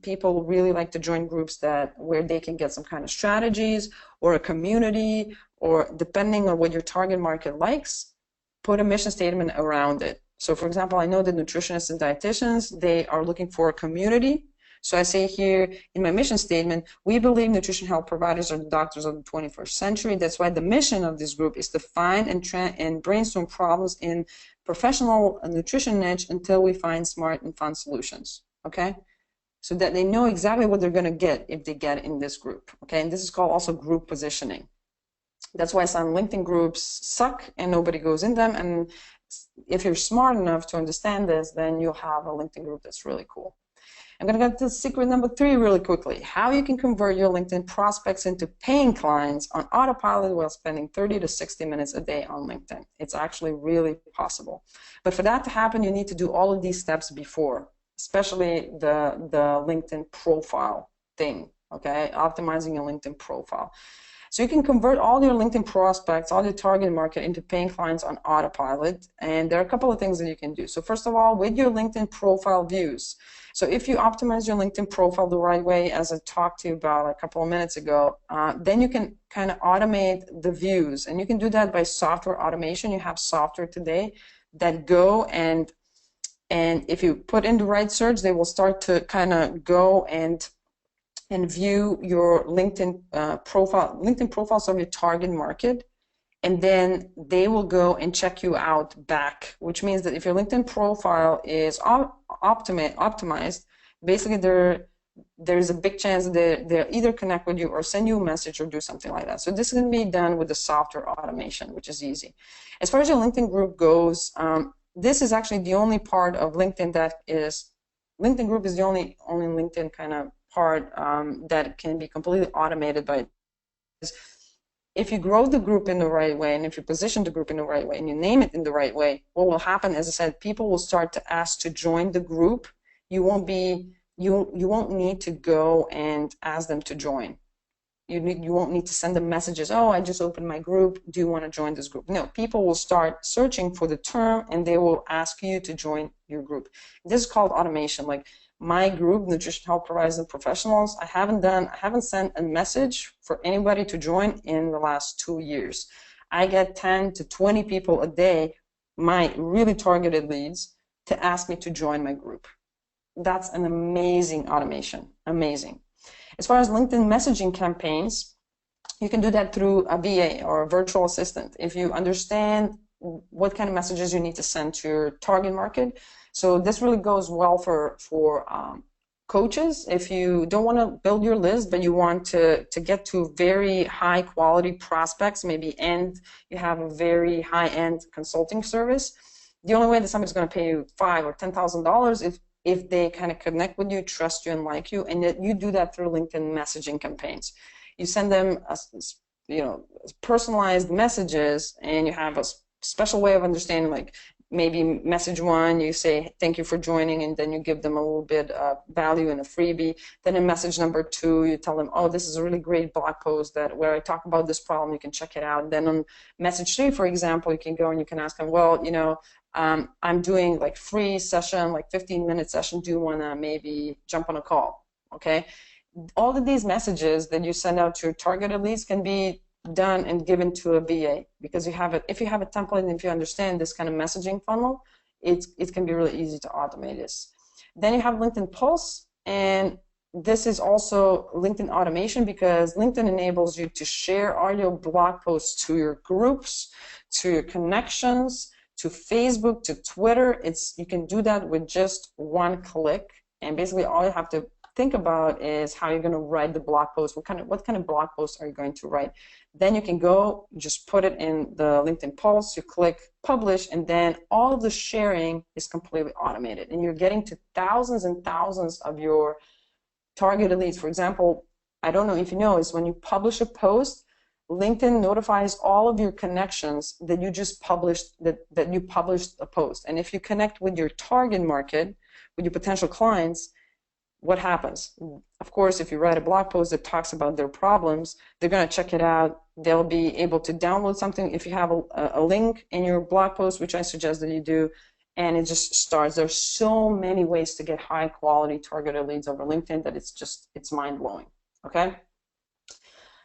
people really like to join groups where they can get some kind of strategies or a community, or depending on what your target market likes, put a mission statement around it. So for example, I know that nutritionists and dietitians, they are looking for a community. So I say here in my mission statement, we believe nutrition health providers are the doctors of the 21st century. That's why the mission of this group is to find and brainstorm problems in professional nutrition niche until we find smart and fun solutions, okay? So that they know exactly what they're gonna get if they get in this group, okay? And this is called also group positioning. That's why some LinkedIn groups suck and nobody goes in them. And if you're smart enough to understand this, then you'll have a LinkedIn group that's really cool. I'm going to get to secret number 3 really quickly. How you can convert your LinkedIn prospects into paying clients on autopilot while spending 30 to 60 minutes a day on LinkedIn. It's actually really possible. But for that to happen, you need to do all of these steps before, especially the LinkedIn profile thing, okay? Optimizing your LinkedIn profile. So you can convert all your LinkedIn prospects, all your target market into paying clients on autopilot. And there are a couple of things that you can do. So first of all, with your LinkedIn profile views. So if you optimize your LinkedIn profile the right way, as I talked to you about a couple of minutes ago, then you can kind of automate the views. And you can do that by software automation. You have software today that go and if you put in the right search, they will start to kind of go and view your LinkedIn profiles of your target market, and then they will go and check you out back, which means that if your LinkedIn profile is optimized, basically there's a big chance that they'll either connect with you or send you a message or do something like that. So this can be done with the software automation, which is easy. As far as your LinkedIn group goes, this is actually the only part of LinkedIn LinkedIn group is the only LinkedIn kind of part that can be completely automated by if you grow the group in the right way, and if you position the group in the right way, and you name it in the right way, what will happen, as I said, people will start to ask to join the group. You won't need to go and ask them to join. You won't need to send them messages, oh, I just opened my group, do you want to join this group? No, people will start searching for the term and they will ask you to join your group. This is called automation. Like my group, Nutrition Health Providers and Professionals, I haven't sent a message for anybody to join in the last 2 years. I get 10 to 20 people a day, my really targeted leads, to ask me to join my group. That's an amazing automation, amazing. As far as LinkedIn messaging campaigns, you can do that through a VA or a virtual assistant. If you understand what kind of messages you need to send to your target market. So this really goes well for coaches. If you don't want to build your list, but you want to get to very high quality prospects, maybe, and you have a very high-end consulting service, the only way that somebody's going to pay you $5,000 or $10,000 if they kind of connect with you, trust you, and like you, and that you do that through LinkedIn messaging campaigns. You send them, personalized messages, and you have a special way of understanding. Like maybe message one, you say thank you for joining, and then you give them a little bit of value and a freebie. Then in message number 2, you tell them, oh, this is a really great blog post where I talk about this problem. You can check it out. Then on message 3, for example, you can go and you can ask them, well, I'm doing like free session, like 15-minute session. Do you want to maybe jump on a call? Okay. All of these messages that you send out to your targeted leads can be done and given to a VA, because if you have a template and if you understand this kind of messaging funnel, it can be really easy to automate this. Then you have LinkedIn Pulse, and this is also LinkedIn automation, because LinkedIn enables you to share all your blog posts to your groups, to your connections, to Facebook, to Twitter. You can do that with just one click, and basically all you have to think about is how you're going to write the blog post. What kind of blog post are you going to write? Then you can go, just put it in the LinkedIn Pulse, you click publish, and then all of the sharing is completely automated, and you're getting to thousands and thousands of your targeted leads. For example, I don't know if you know, is when you publish a post, LinkedIn notifies all of your connections that you just published, that you published a post. And if you connect with your target market, with your potential clients, what happens? Of course, if you write a blog post that talks about their problems, they're going to check it out. They'll be able to download something if you have a link in your blog post, which I suggest that you do, and it just starts. There's so many ways to get high quality targeted leads over LinkedIn that it's mind-blowing. Okay?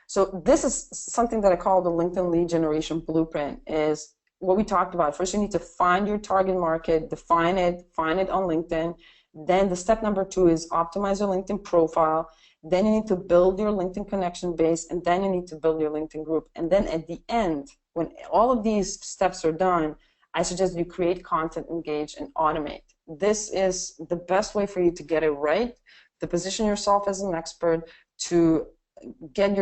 So this is something that I call the LinkedIn lead generation blueprint. Is what we talked about. First, you need to find your target market, define it, find it on LinkedIn. Then the step number 2 is optimize your LinkedIn profile. Then you need to build your LinkedIn connection base, and then you need to build your LinkedIn group. And then at the end, when all of these steps are done, I suggest you create content, engage, and automate. This is the best way for you to get it right, to position yourself as an expert, to get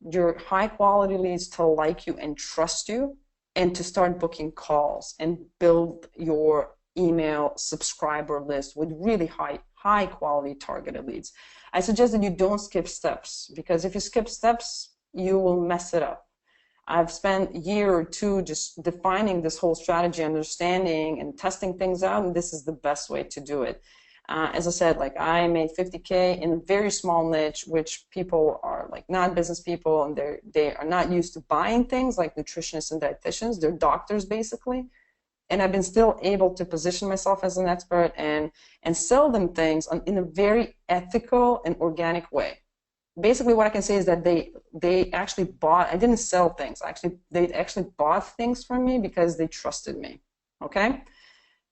your high quality leads to like you and trust you, and to start booking calls and build your email subscriber list with really high quality targeted leads. I suggest that you don't skip steps, because if you skip steps, you will mess it up. I've spent a year or 2 just defining this whole strategy, understanding and testing things out, and this is the best way to do it. As I said, like I made $50K in a very small niche, which people are like not business people, and they are not used to buying things like nutritionists and dietitians. They're doctors basically, and I've been still able to position myself as an expert and sell them things in a very ethical and organic way. Basically, what I can say is that they actually bought. I didn't sell things. They actually bought things from me because they trusted me. Okay,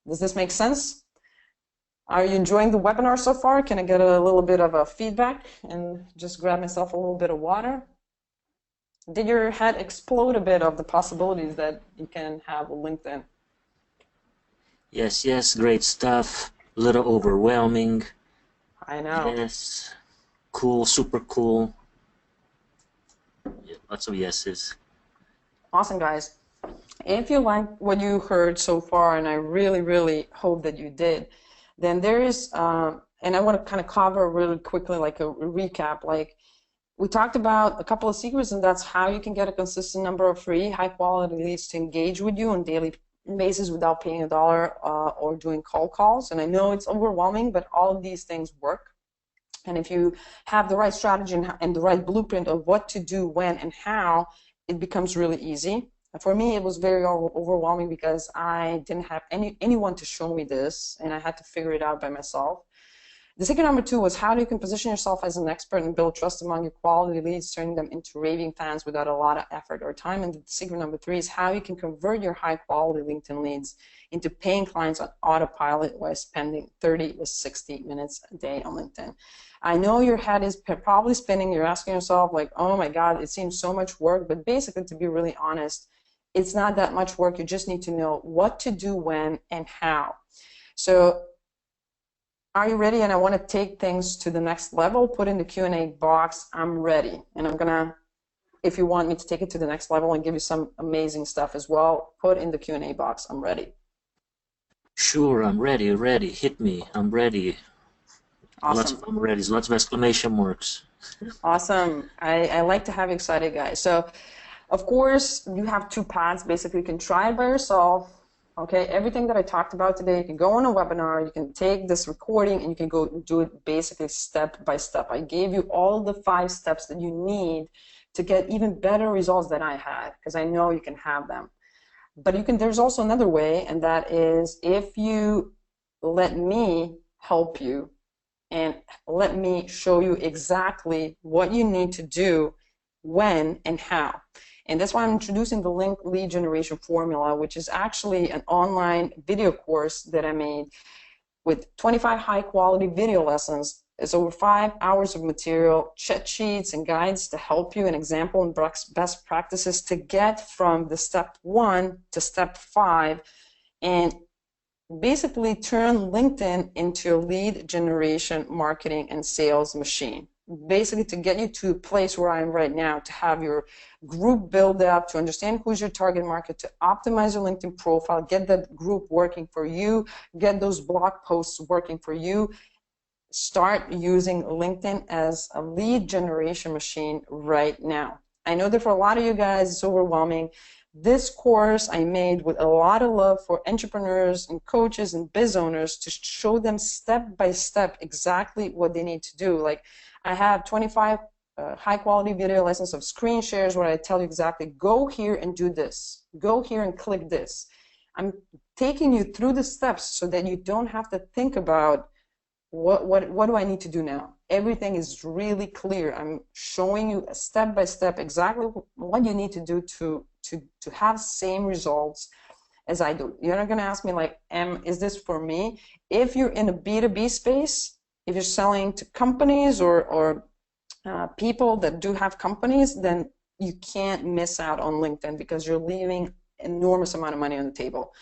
does this make sense? Are you enjoying the webinar so far? Can I get a little bit of a feedback and just grab myself a little bit of water? Did your head explode a bit of the possibilities that you can have with LinkedIn? Yes, great stuff. A little overwhelming. I know. Yes, cool, super cool. Yeah, lots of yeses. Awesome, guys. If you like what you heard so far, and I really, really hope that you did, then there is, and I want to kind of cover really quickly, like a recap, like we talked about a couple of secrets, and that's how you can get a consistent number of free, high-quality leads to engage with you on a daily basis without paying a dollar or doing cold calls. And I know it's overwhelming, but all of these things work. And if you have the right strategy and the right blueprint of what to do, when, and how, it becomes really easy. For me, it was very overwhelming because I didn't have anyone to show me this, and I had to figure it out by myself. The secret number 2 was how you can position yourself as an expert and build trust among your quality leads, turning them into raving fans without a lot of effort or time. And the secret number 3 is how you can convert your high-quality LinkedIn leads into paying clients on autopilot while spending 30 to 60 minutes a day on LinkedIn. I know your head is probably spinning. You're asking yourself, like, oh my God, it seems so much work. But basically, to be really honest, it's not that much work. You just need to know what to do, when, and how. So are you ready? And I want to take things to the next level. Put in the Q&A box, I'm ready. And I'm going to, if you want me to take it to the next level and give you some amazing stuff as well, put in the Q&A box, I'm ready. Sure, I'm ready, hit me, I'm ready. Awesome. I'm ready, lots of exclamation marks. Awesome. I like to have you excited, guys. So, of course, you have 2 paths. Basically, you can try it by yourself. Okay, everything that I talked about today, you can go on a webinar, you can take this recording, and you can go do it basically step by step. I gave you all the 5 steps that you need to get even better results than I had, because I know you can have them. But you can. There's also another way, and that is if you let me help you and let me show you exactly what you need to do, when, and how. And that's why I'm introducing the Link Lead Generation Formula, which is actually an online video course that I made with 25 high-quality video lessons. It's over 5 hours of material, cheat sheets, and guides to help you, an example and best practices to get from the step 1 to step 5, and basically turn LinkedIn into a lead generation, marketing, and sales machine. Basically to get you to a place where I am right now, to have your group build up, to understand who's your target market, to optimize your LinkedIn profile, get that group working for you, get those blog posts working for you. Start using LinkedIn as a lead generation machine right now. I know that for a lot of you guys it's overwhelming. This course I made with a lot of love for entrepreneurs and coaches and biz owners to show them step by step exactly what they need to do. Like, I have 25 high-quality video lessons of screen shares where I tell you exactly, go here and do this. Go here and click this. I'm taking you through the steps so that you don't have to think about what do I need to do now. Everything is really clear. I'm showing you step by step exactly what you need to do to have same results as I do. You're not going to ask me like, is this for me? If you're in a B2B space, if you're selling to companies or people that do have companies, then you can't miss out on LinkedIn because you're leaving enormous amount of money on the table.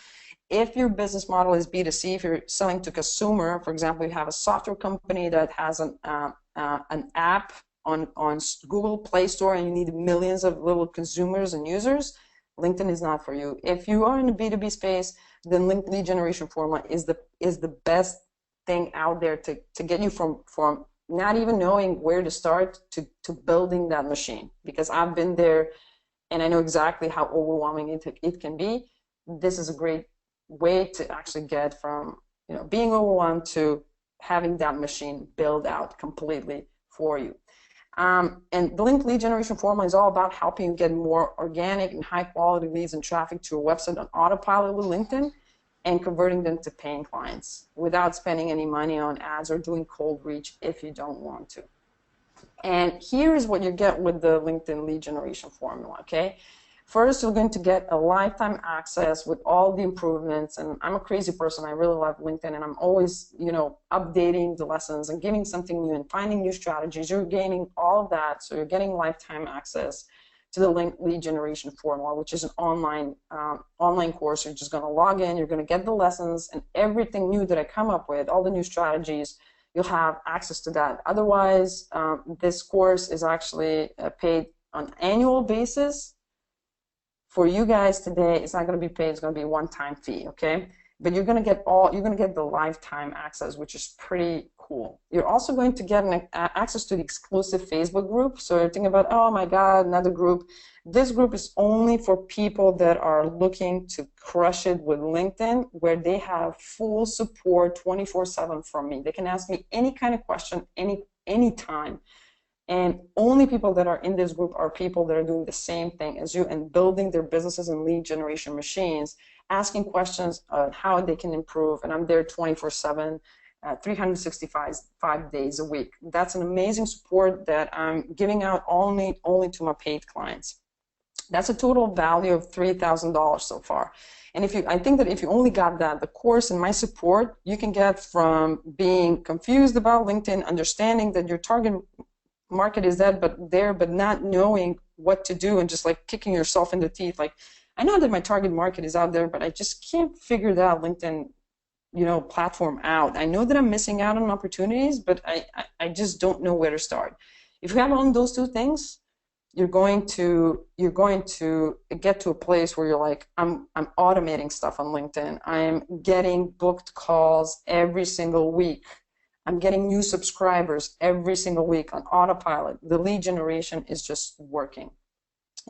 If your business model is B2C, if you're selling to consumer, for example, you have a software company that has an app on Google Play Store and you need millions of little consumers and users, LinkedIn is not for you. If you are in the B2B space, then Link Lead Generation Formula is the best thing out there to get you from not even knowing where to start to building that machine, because I've been there and I know exactly how overwhelming it can be. This is a great way to actually get from being overwhelmed to having that machine build out completely for you. And the Link Lead Generation Formula is all about helping you get more organic and high quality leads and traffic to your website on autopilot with LinkedIn and converting them to paying clients without spending any money on ads or doing cold reach if you don't want to. And here is what you get with the LinkedIn Lead Generation Formula, okay? First, you're going to get a lifetime access with all the improvements, and I'm a crazy person. I really love LinkedIn, and I'm always, updating the lessons and giving something new and finding new strategies. You're gaining all of that, so you're getting lifetime access to the Link Lead Generation Formula, which is an online course. You're just going to log in, you're going to get the lessons, and everything new that I come up with, all the new strategies, you'll have access to that. Otherwise, this course is actually paid on an annual basis. For you guys today, it's not going to be paid, it's going to be a one-time fee, okay? but you're going to get the lifetime access, which is pretty cool. You're also going to get access to the exclusive Facebook group. So you're thinking about, oh my God, another group. This group is only for people that are looking to crush it with LinkedIn, where they have full support 24/7 from me. They can ask me any kind of question, anytime. And only people that are in this group are people that are doing the same thing as you and building their businesses and lead generation machines, asking questions on how they can improve. And I'm there 24/7, 365 days a week. That's an amazing support that I'm giving out only to my paid clients. That's a total value of $3,000 so far. And I think that if you only got that, the course and my support, you can get from being confused about LinkedIn, understanding that your target market is but not knowing what to do and just like kicking yourself in the teeth. Like, I know that my target market is out there, but I just can't figure that LinkedIn, platform out. I know that I'm missing out on opportunities, but I just don't know where to start. If you have on those two things, you're going to get to a place where you're like, I'm automating stuff on LinkedIn. I'm getting booked calls every single week. I'm getting new subscribers every single week on autopilot. The lead generation is just working.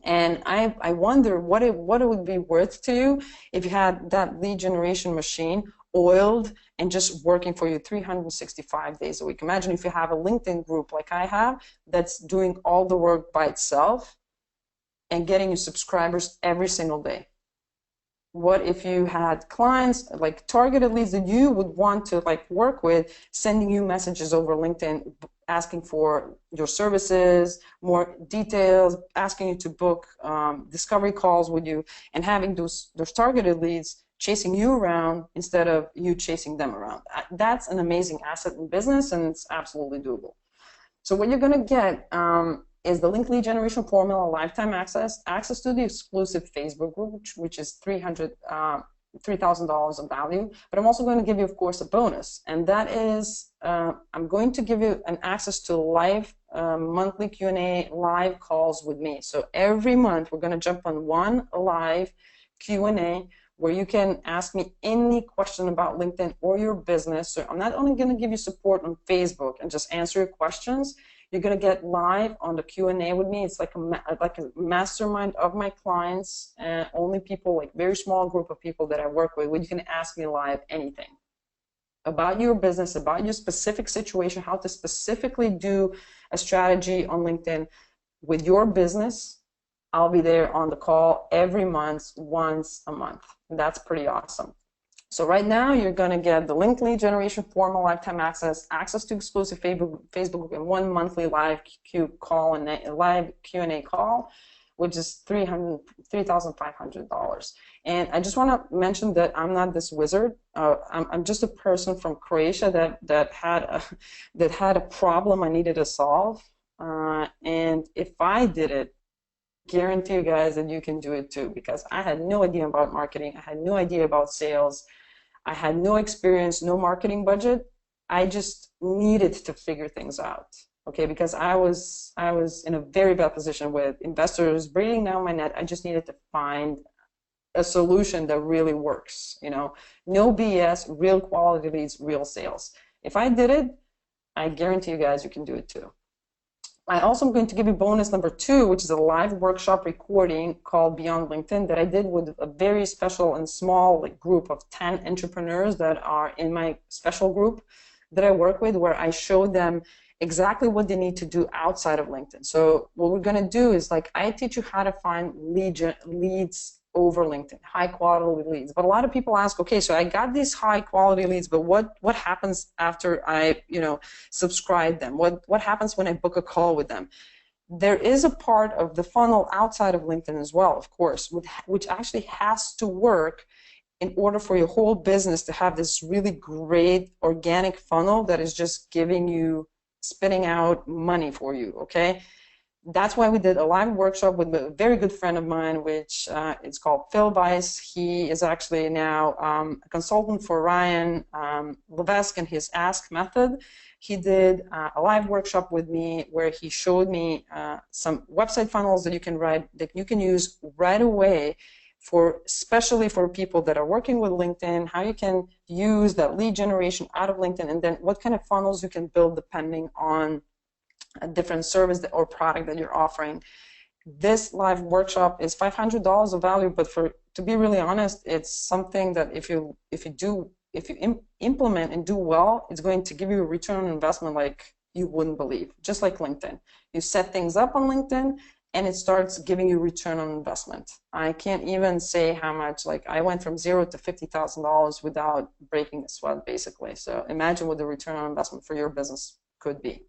And I wonder what it would be worth to you if you had that lead generation machine oiled and just working for you 365 days a week. Imagine if you have a LinkedIn group like I have that's doing all the work by itself and getting you subscribers every single day. What if you had clients, like targeted leads that you would want to like work with, sending you messages over LinkedIn, asking for your services, more details, asking you to book discovery calls with you, and having those targeted leads chasing you around instead of you chasing them around. That's an amazing asset in business, and it's absolutely doable. So what you're going to get is the link lead generation formula, lifetime access to the exclusive Facebook group, which is $3,000 of value. But I'm also going to give you, of course, a bonus, and that is I'm going to give you an access to live monthly Q&A live calls with me. So every month we're going to jump on one live Q&A where you can ask me any question about LinkedIn or your business. So I'm not only going to give you support on Facebook and just answer your questions. You're going to get live on the Q&A with me. It's like a mastermind of my clients, and only people, like very small group of people that I work with, where you can ask me live anything about your business, about your specific situation, how to specifically do a strategy on LinkedIn with your business. I'll be there on the call every month, once a month. That's pretty awesome. So right now, you're going to get the link lead generation formal lifetime access to exclusive Facebook and one monthly live call and a live Q&A call, which is $3,500. And I just want to mention that I'm not this wizard. I'm just a person from Croatia that had a problem I needed to solve. And if I did it, guarantee you guys that you can do it too, because I had no idea about marketing. I had no idea about sales. I had no experience, no marketing budget. I just needed to figure things out, okay? Because I was in a very bad position with investors breathing down my neck. I just needed to find a solution that really works, no BS, real quality leads, real sales. If I did it, I guarantee you guys you can do it too. I also am going to give you bonus number 2, which is a live workshop recording called Beyond LinkedIn that I did with a very special and small group of 10 entrepreneurs that are in my special group that I work with, where I show them exactly what they need to do outside of LinkedIn. So what we're going to do is, I teach you how to find leads over LinkedIn, high quality leads. But a lot of people ask, okay, so I got these high quality leads, but what happens after I subscribe them? What happens when I book a call with them? There is a part of the funnel outside of LinkedIn as well, of course, which actually has to work in order for your whole business to have this really great organic funnel that is just spitting out money for you, okay? That's why we did a live workshop with a very good friend of mine, which it's called Phil Weiss. He is actually now a consultant for Ryan Levesque and his Ask method. He did a live workshop with me where he showed me some website funnels that you can use right away especially for people that are working with LinkedIn, how you can use that lead generation out of LinkedIn, and then what kind of funnels you can build depending on a different service or product that you're offering. This live workshop is $500 of value, but to be really honest, it's something that if you implement and do well, it's going to give you a return on investment like you wouldn't believe, just like LinkedIn. You set things up on LinkedIn and it starts giving you return on investment. I can't even say how much, like I went from $0 to $50,000 without breaking a sweat, basically. So imagine what the return on investment for your business could be.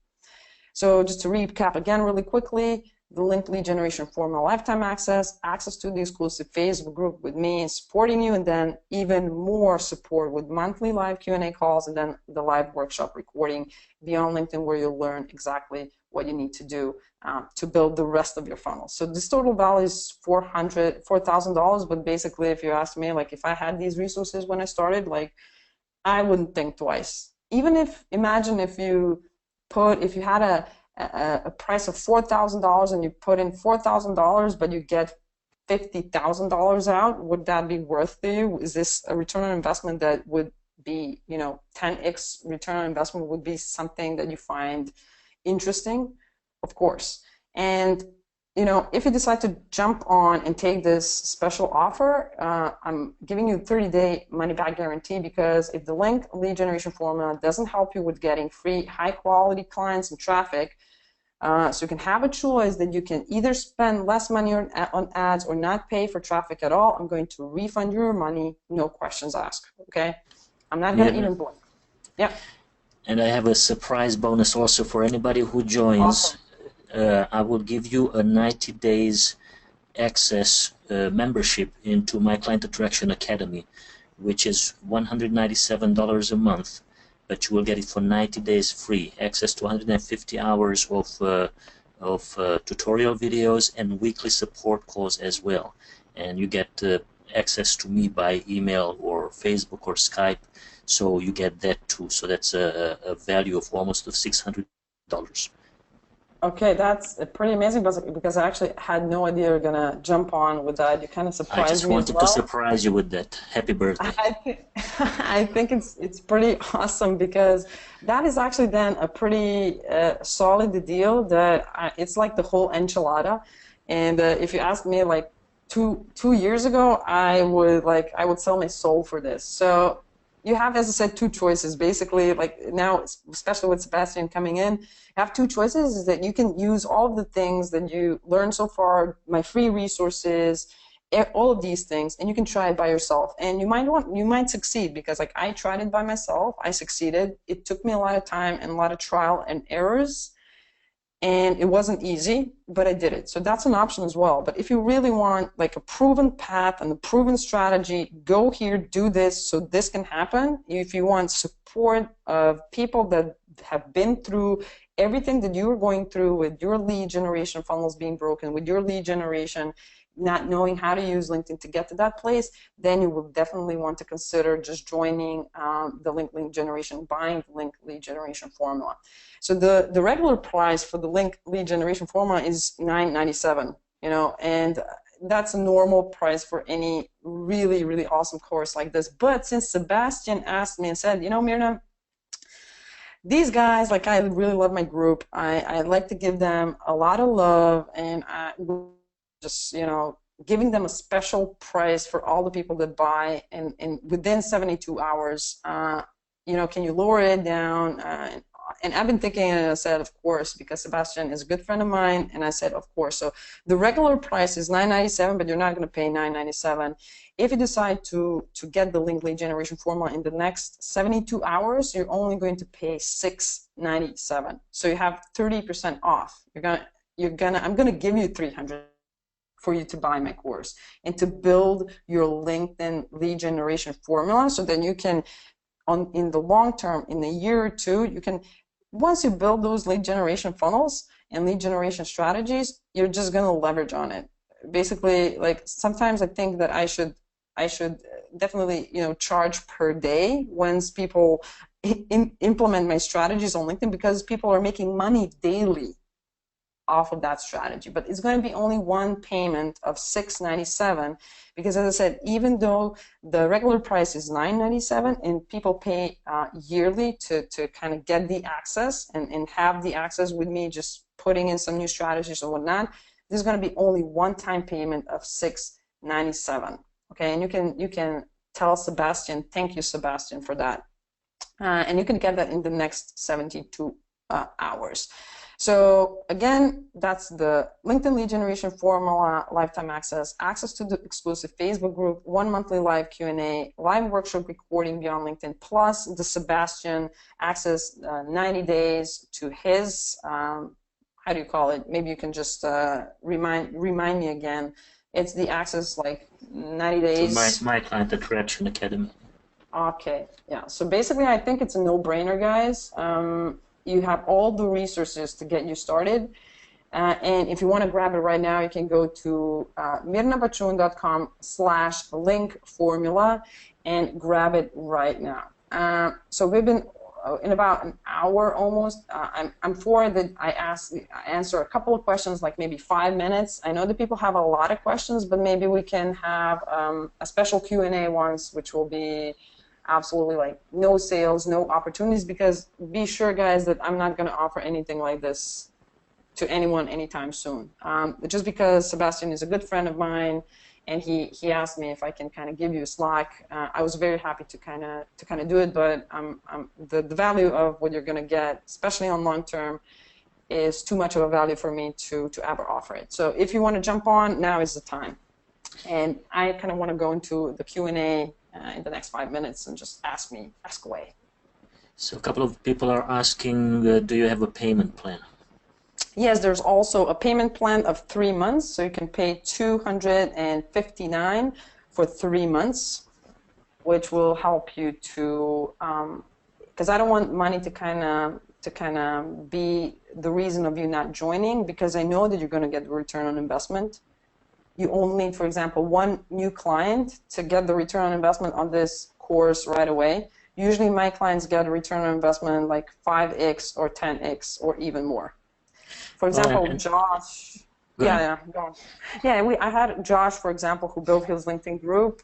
So just to recap again really quickly, the linked lead generation formula, lifetime access to the exclusive Facebook group with me supporting you, and then even more support with monthly live Q&A calls, and then the live workshop recording beyond LinkedIn where you'll learn exactly what you need to do to build the rest of your funnel. So this total value is $4,000, but basically if you ask me, like if I had these resources when I started, like I wouldn't think twice. Even if, imagine if you had a price of $4,000 and you put in $4,000 but you get $50,000 out, would that be worth to you? Is this a return on investment that would be, 10x return on investment would be something that you find interesting? Of course. And if you decide to jump on and take this special offer, I'm giving you a 30-day money-back guarantee, because if the link lead generation formula doesn't help you with getting free, high-quality clients and traffic, so you can have a choice that you can either spend less money on ads or not pay for traffic at all, I'm going to refund your money, no questions asked, okay? I'm not going to even blink. Yeah. And I have a surprise bonus also for anybody who joins. Awesome. I will give you a 90 days access membership into my Client Attraction Academy, which is $197 a month, but you will get it for 90 days free. Access to 150 hours of tutorial videos and weekly support calls as well. And you get access to me by email or Facebook or Skype, so you get that too. So that's a value of almost of $600. Okay, that's pretty amazing, because I actually had no idea you were going to jump on with that. You kind of surprised me. I just wanted to surprise you with that. Happy birthday. I think it's pretty awesome, because that is actually then a pretty solid deal that it's like the whole enchilada. And if you ask me like two years ago, I would sell my soul for this. So you have, as I said, two choices. Basically, like now, especially with Sebastian coming in, you have two choices, is that you can use all of the things that you learned so far, my free resources, all of these things, and you can try it by yourself. And you might succeed, because like I tried it by myself, I succeeded. It took me a lot of time and a lot of trial and errors, and it wasn't easy, but I did it. So that's an option as well. But if you really want like a proven path and a proven strategy, go here, do this, so this can happen. If you want support of people that have been through everything that you were going through with your lead generation funnels being broken, with your lead generation, not knowing how to use LinkedIn to get to that place, then you will definitely want to consider just joining the link lead generation, buying the link lead generation formula. So the regular price for the link lead generation formula is $9.97, and that's a normal price for any really, really awesome course like this. But since Sebastian asked me and said, Mirna, these guys, like, I really love my group. I like to give them a lot of love, and I just, giving them a special price for all the people that buy, and within 72 hours, can you lower it down? And I've been thinking, and I said, of course, because Sebastian is a good friend of mine, and I said, of course. So the regular price is $9.97, but you're not going to pay $9.97. If you decide to get the link lead generation formula in the next 72 hours, you're only going to pay $6.97. So you have 30% off. I'm gonna give you $300 for you to buy my course and to build your LinkedIn lead generation formula, so then you can, in the long term, in a year or two, you can, once you build those lead generation funnels and lead generation strategies, you're just going to leverage on it. Basically, like, sometimes I think that I should definitely, charge per day once people implement my strategies on LinkedIn, because people are making money daily. off of that strategy. But it's going to be only one payment of $6.97 because, as I said, even though the regular price is $9.97 and people pay yearly to kind of get the access and have the access with me, just putting in some new strategies or whatnot, this is going to be only one-time payment of $6.97. Okay, and you can tell Sebastian, thank you, Sebastian, for that. And you can get that in the next 72 hours. So again, that's the LinkedIn lead generation formula, lifetime access, access to the exclusive Facebook group, 1 monthly live Q&A, live workshop recording beyond LinkedIn, plus the Sebastian access 90 days to his, how do you call it? Maybe you can just remind me again. It's the access like 90 days. So my Client Attraction Academy. Okay, yeah. So basically, I think it's a no-brainer, guys. You have all the resources to get you started. And if you want to grab it right now, you can go to mirnabachun.com/link formula and grab it right now. So we've been in about an hour almost. I'm for that I answer a couple of questions, like maybe 5 minutes. I know that people have a lot of questions, but maybe we can have a special Q&A once, which will be absolutely like no sales, no opportunities, because be sure, guys, that I'm not going to offer anything like this to anyone anytime soon. Just because Sebastian is a good friend of mine, and he asked me if I can kind of give you a Slack. I was very happy to kind of do it, but the value of what you're going to get, especially on long term, is too much of a value for me to ever offer it. So if you want to jump on, now is the time. And I kind of want to go into the Q&A in the next 5 minutes and just ask away. So a couple of people are asking, do you have a payment plan? Yes, there's also a payment plan of 3 months, so you can pay $259 for 3 months, which will help you to, because I don't want money to kind of be the reason of you not joining, because I know that you're going to get the return on investment. You only need, for example, one new client to get the return on investment on this course right away. Usually my clients get a return on investment like 5x or 10x or even more. For example, Josh, go on. I had Josh, for example, who built his LinkedIn group.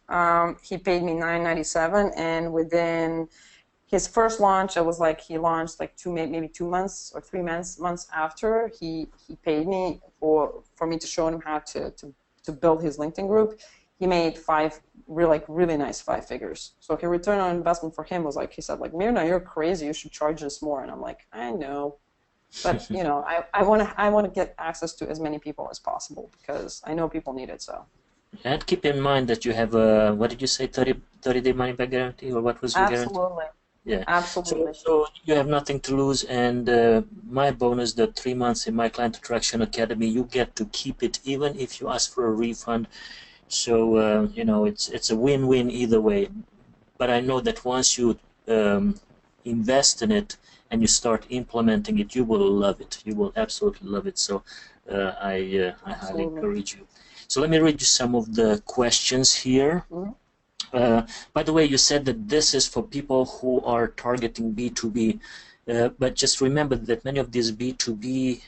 He paid me $9.97, and within his first launch, it was like he launched like maybe 2 months or 3 months after he paid me for me to show him how to build his LinkedIn group. He made really nice 5 figures. So his return on investment for him was like, he said like, Mirna, you're crazy. You should charge this more. And I'm like, I know. But you know, I want to get access to as many people as possible because I know people need it. So. And keep in mind that you have a, what did you say, 30-day money back guarantee, or what was your guarantee? Absolutely. Yeah. Absolutely. So you have nothing to lose, and my bonus, the 3 months in my Client Attraction Academy, you get to keep it even if you ask for a refund. So you know, it's a win-win either way. But I know that once you invest in it and you start implementing it, you will love it. You will absolutely love it. So I highly encourage you. So let me read you some of the questions here. Mm-hmm. By the way, you said that this is for people who are targeting B2B, but just remember that many of these B2B,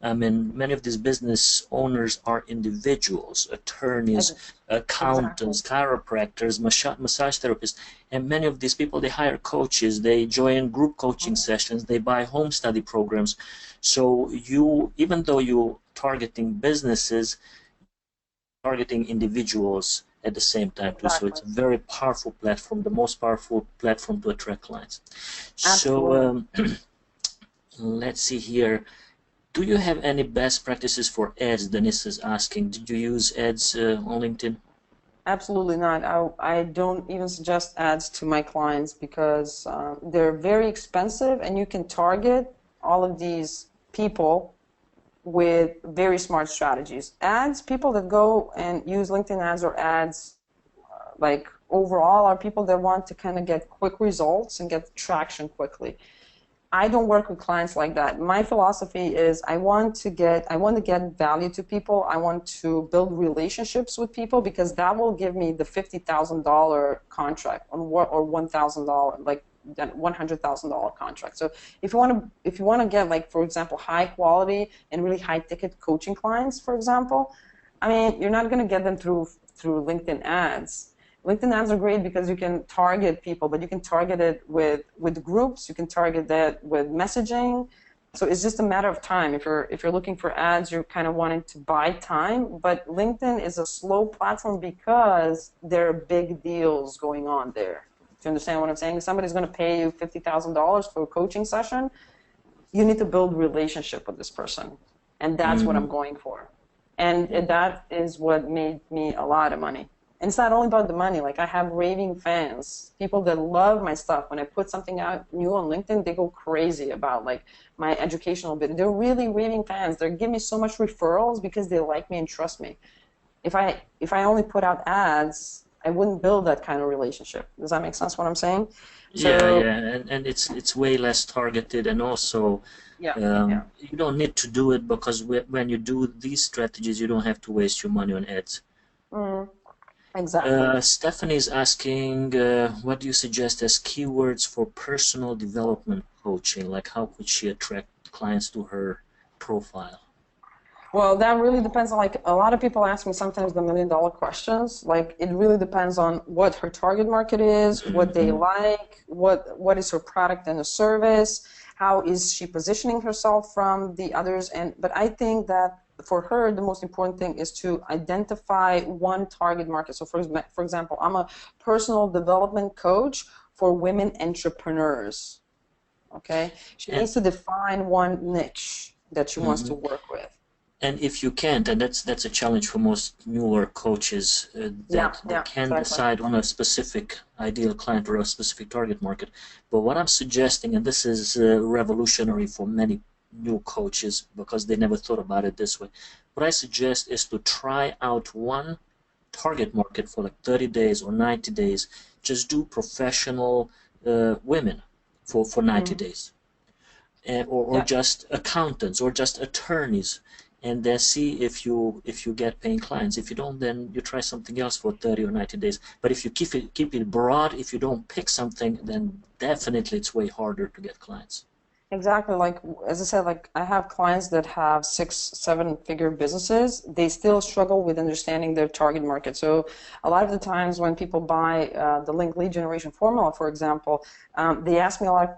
many of these business owners are individuals, attorneys, accountants, chiropractors, massage therapists, and many of these people, they hire coaches, they join group coaching sessions, they buy home study programs. So you, even though you're targeting businesses, targeting individuals at the same time too. So it's a very powerful platform, the most powerful platform to attract clients. Absolutely. So let's see here. Do you have any best practices for ads? Denise is asking. Did you use ads on LinkedIn? Absolutely not. I don't even suggest ads to my clients because they're very expensive, and you can target all of these people with very smart strategies. Ads, people that go and use LinkedIn ads or ads, like overall, are people that want to kind of get quick results and get traction quickly. I don't work with clients like that. My philosophy is I want to get value to people. I want to build relationships with people because that will give me the $50,000 contract or $1,000. Like that $100,000 contract. So if you want to get, like, for example, high quality and really high ticket coaching clients, for example, I mean, you're not going to get them through LinkedIn ads. LinkedIn ads are great because you can target people, but you can target it with groups. You can target that with messaging. So it's just a matter of time. If you're looking for ads, you're kind of wanting to buy time. But LinkedIn is a slow platform because there are big deals going on there. Do you understand what I'm saying? If somebody's going to pay you $50,000 for a coaching session, you need to build a relationship with this person, and that's what I'm going for. And that is what made me a lot of money. And it's not only about the money. Like, I have raving fans, people that love my stuff. When I put something out new on LinkedIn, they go crazy about, like, my educational bit. They're really raving fans. They give me so much referrals because they like me and trust me. If I only put out ads, I wouldn't build that kind of relationship. Does that make sense what I'm saying? So, yeah, and it's way less targeted, and also you don't need to do it, because when you do these strategies, you don't have to waste your money on ads. Exactly. Stephanie is asking, what do you suggest as keywords for personal development coaching? Like, how could she attract clients to her profile? Well, that really depends on, like, a lot of people ask me sometimes the million-dollar questions. Like, it really depends on what her target market is, what they like, what is her product and the service, how is she positioning herself from the others. But I think that for her, the most important thing is to identify one target market. So, for example, I'm a personal development coach for women entrepreneurs. Okay, she needs to define one niche that she wants to work with. And if you can't, and that's a challenge for most newer coaches, that they can't decide on a specific ideal client or a specific target market. But what I'm suggesting, and this is revolutionary for many new coaches because they never thought about it this way, what I suggest is to try out one target market for like 30 days or 90 days. Just do professional women for 90 days, or just accountants or just attorneys. And then see if you get paying clients. If you don't, then you try something else for 30 or 90 days. But if you keep it broad, if you don't pick something, then definitely it's way harder to get clients. Exactly. Like, as I said, like, I have clients that have 6-7-figure businesses. They still struggle with understanding their target market. So a lot of the times when people buy the Link Lead Generation Formula, for example, they ask me a lot of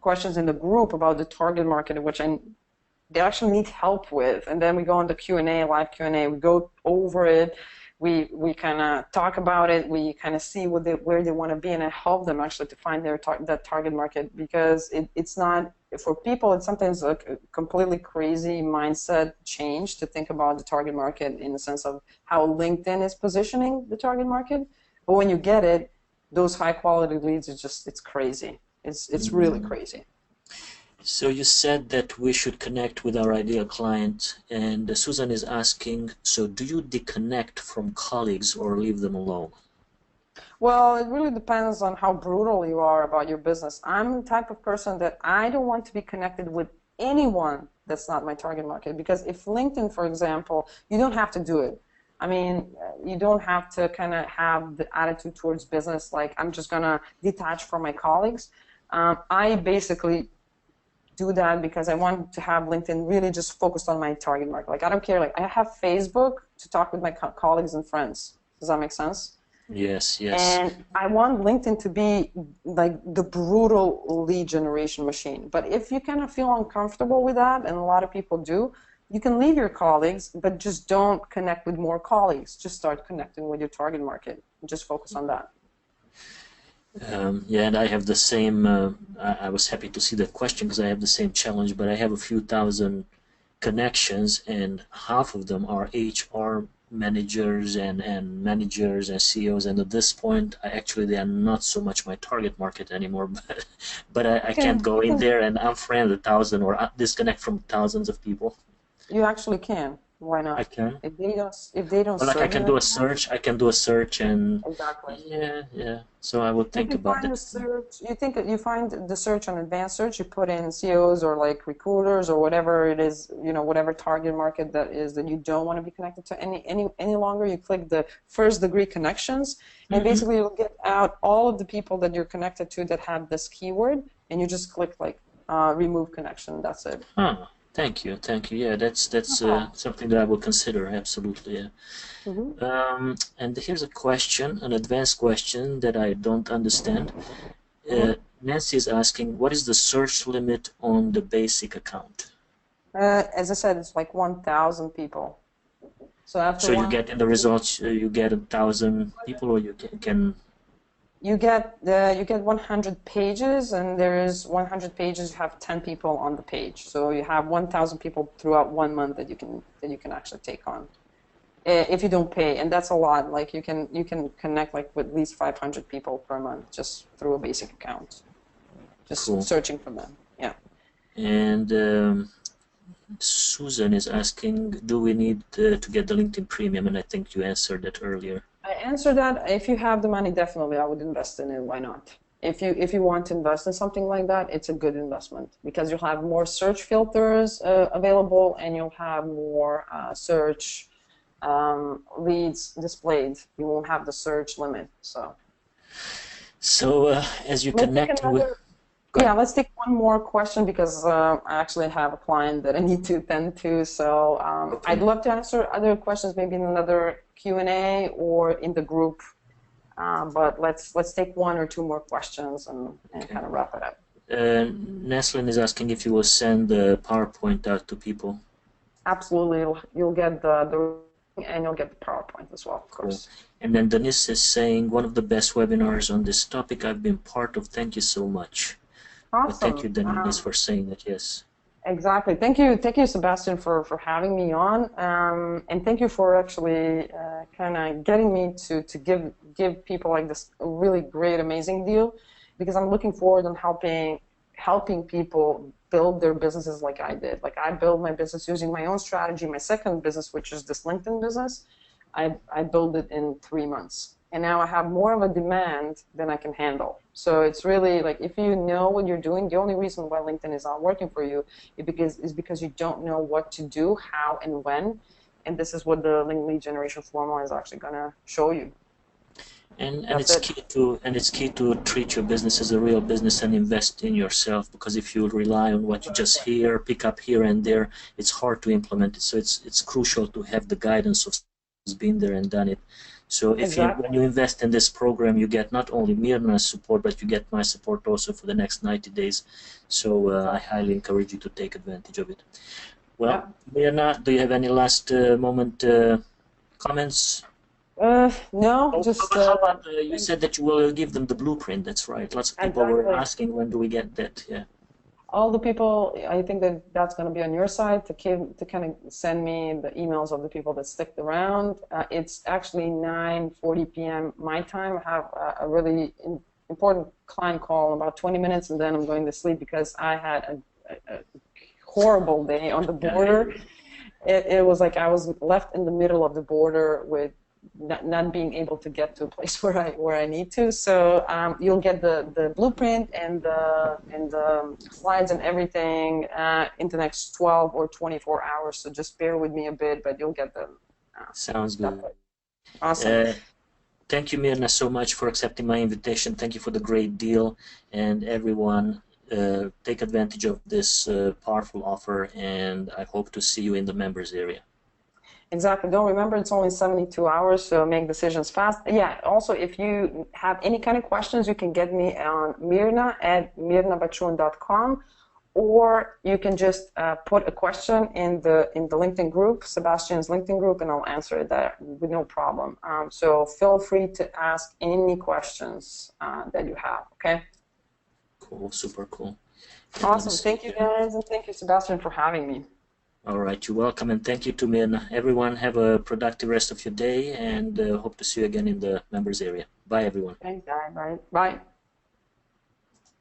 questions in the group about the target market, which they actually need help with. And then we go on the Q&A, live Q&A, we go over it, we kind of talk about it, we kind of see where they want to be, and I help them actually to find that target market, because it's not, for people, it's sometimes a completely crazy mindset change to think about the target market in the sense of how LinkedIn is positioning the target market. But when you get it, those high quality leads, it's crazy. It's really crazy. So you said that we should connect with our ideal client, and Susan is asking, so do you disconnect from colleagues or leave them alone? Well, it really depends on how brutal you are about your business. I'm the type of person that I don't want to be connected with anyone that's not my target market, because if LinkedIn, for example, you don't have to do it. I mean, you don't have to kind of have the attitude towards business like, I'm just going to detach from my colleagues. I basically do that because I want to have LinkedIn really just focused on my target market. Like, I don't care. Like, I have Facebook to talk with my colleagues and friends. Does that make sense? Yes, yes. And I want LinkedIn to be like the brutal lead generation machine. But if you kind of feel uncomfortable with that, and a lot of people do, you can leave your colleagues, but just don't connect with more colleagues. Just start connecting with your target market. Just focus on that. Yeah, and I have the same, I was happy to see that question because I have the same challenge, but I have a few thousand connections, and half of them are HR managers and managers and CEOs, and at this point, they are not so much my target market anymore, but I can't go in there and unfriend 1,000 or disconnect from thousands of people. You actually can. Why not? I can. If they don't Well, like I serve can you do a search. I can do a search, and exactly. yeah, yeah. So I will You think can about find the that. search. You find the search on advanced search. You put in CEOs or like recruiters or whatever it is, whatever target market that is that you don't want to be connected to any longer. You click the first degree connections, and Mm-hmm. basically you'll get out all of the people that you're connected to that have this keyword, and you just click like remove connection. That's it. Ah, thank you, thank you. Yeah, that's Okay. something that I will consider. Absolutely, yeah. Mm-hmm. And here's a question, an advanced question that I don't understand. Mm-hmm. Nancy is asking, what is the search limit on the basic account? As I said, it's like 1,000 people. So after So you one. get in the results, you get 1,000 people, or you can. You get 100 pages, and there is 100 pages. You have 10 people on the page, so you have 1,000 people throughout 1 month that you can actually take on if you don't pay, and that's a lot. Like you can connect like with at least 500 people per month just through a basic account, just Cool. searching for them. Yeah. And Susan is asking, do we need to get the LinkedIn Premium? And I think you answered that earlier. I answer that. If you have the money, definitely I would invest in it. Why not? If you want to invest in something like that, it's a good investment because you'll have more search filters available, and you'll have more search leads displayed. You won't have the search limit. So as you Let's take connect with, another. Yeah, let's take one more question because I actually have a client that I need to attend to. So okay. I'd love to answer other questions, maybe in another Q&A or in the group. But let's take one or two more questions and kind of wrap it up. Neslin is asking if you will send the PowerPoint out to people. Absolutely, you'll get the and you'll get the PowerPoint as well, of course. And then Denise is saying, one of the best webinars on this topic I've been part of. Thank you so much. Awesome. But thank you, Denise, for saying that. Yes. Exactly. Thank you, Sebastian, for having me on, and thank you for actually kind of getting me to give people like this a really great, amazing deal, because I'm looking forward on helping people build their businesses like I did. Like I built my business using my own strategy. My second business, which is this LinkedIn business, I built it in 3 months. And now I have more of a demand than I can handle. So it's really like if you know what you're doing, the only reason why LinkedIn is not working for you is because you don't know what to do, how, and when. And this is what the LinkedIn lead generation formula is actually going to show you. And it's key to treat your business as a real business and invest in yourself, because if you rely on what you just hear, pick up here and there, it's hard to implement it. So it's crucial to have the guidance of who's been there and done it. So when you invest in this program, you get not only Mirna's support, but you get my support also for the next 90 days. So I highly encourage you to take advantage of it. Well, Mirna, do you have any last moment comments? No, just. How about you said that you will give them the blueprint? That's right. Lots of people were asking, when do we get that? Yeah. All the people, I think that's going to be on your side to kind of send me the emails of the people that stick around. It's actually 9:40 p.m. my time. I have a really important client call in about 20 minutes, and then I'm going to sleep because I had a horrible day on the border. It was like I was left in the middle of the border with not being able to get to a place where I need to. So you'll get the blueprint and the slides and everything in the next 12 or 24 hours. So just bear with me a bit, but you'll get them. Sounds good. Awesome. Thank you, Mirna, so much for accepting my invitation. Thank you for the great deal. And everyone, take advantage of this powerful offer, and I hope to see you in the members area. Exactly. Don't remember it's only 72 hours, so make decisions fast. Yeah. Also, if you have any kind of questions, you can get me on mirna@mirnabachun.com, or you can just put a question in the LinkedIn group, Sebastian's LinkedIn group, and I'll answer it there with no problem. So feel free to ask any questions that you have. Okay. Cool. Super cool. Awesome. Thank you, guys, and thank you, Sebastian, for having me. All right, you're welcome, and thank you to Mirna. Everyone, have a productive rest of your day, and hope to see you again in the members area. Bye, everyone. Thanks, guys. Bye.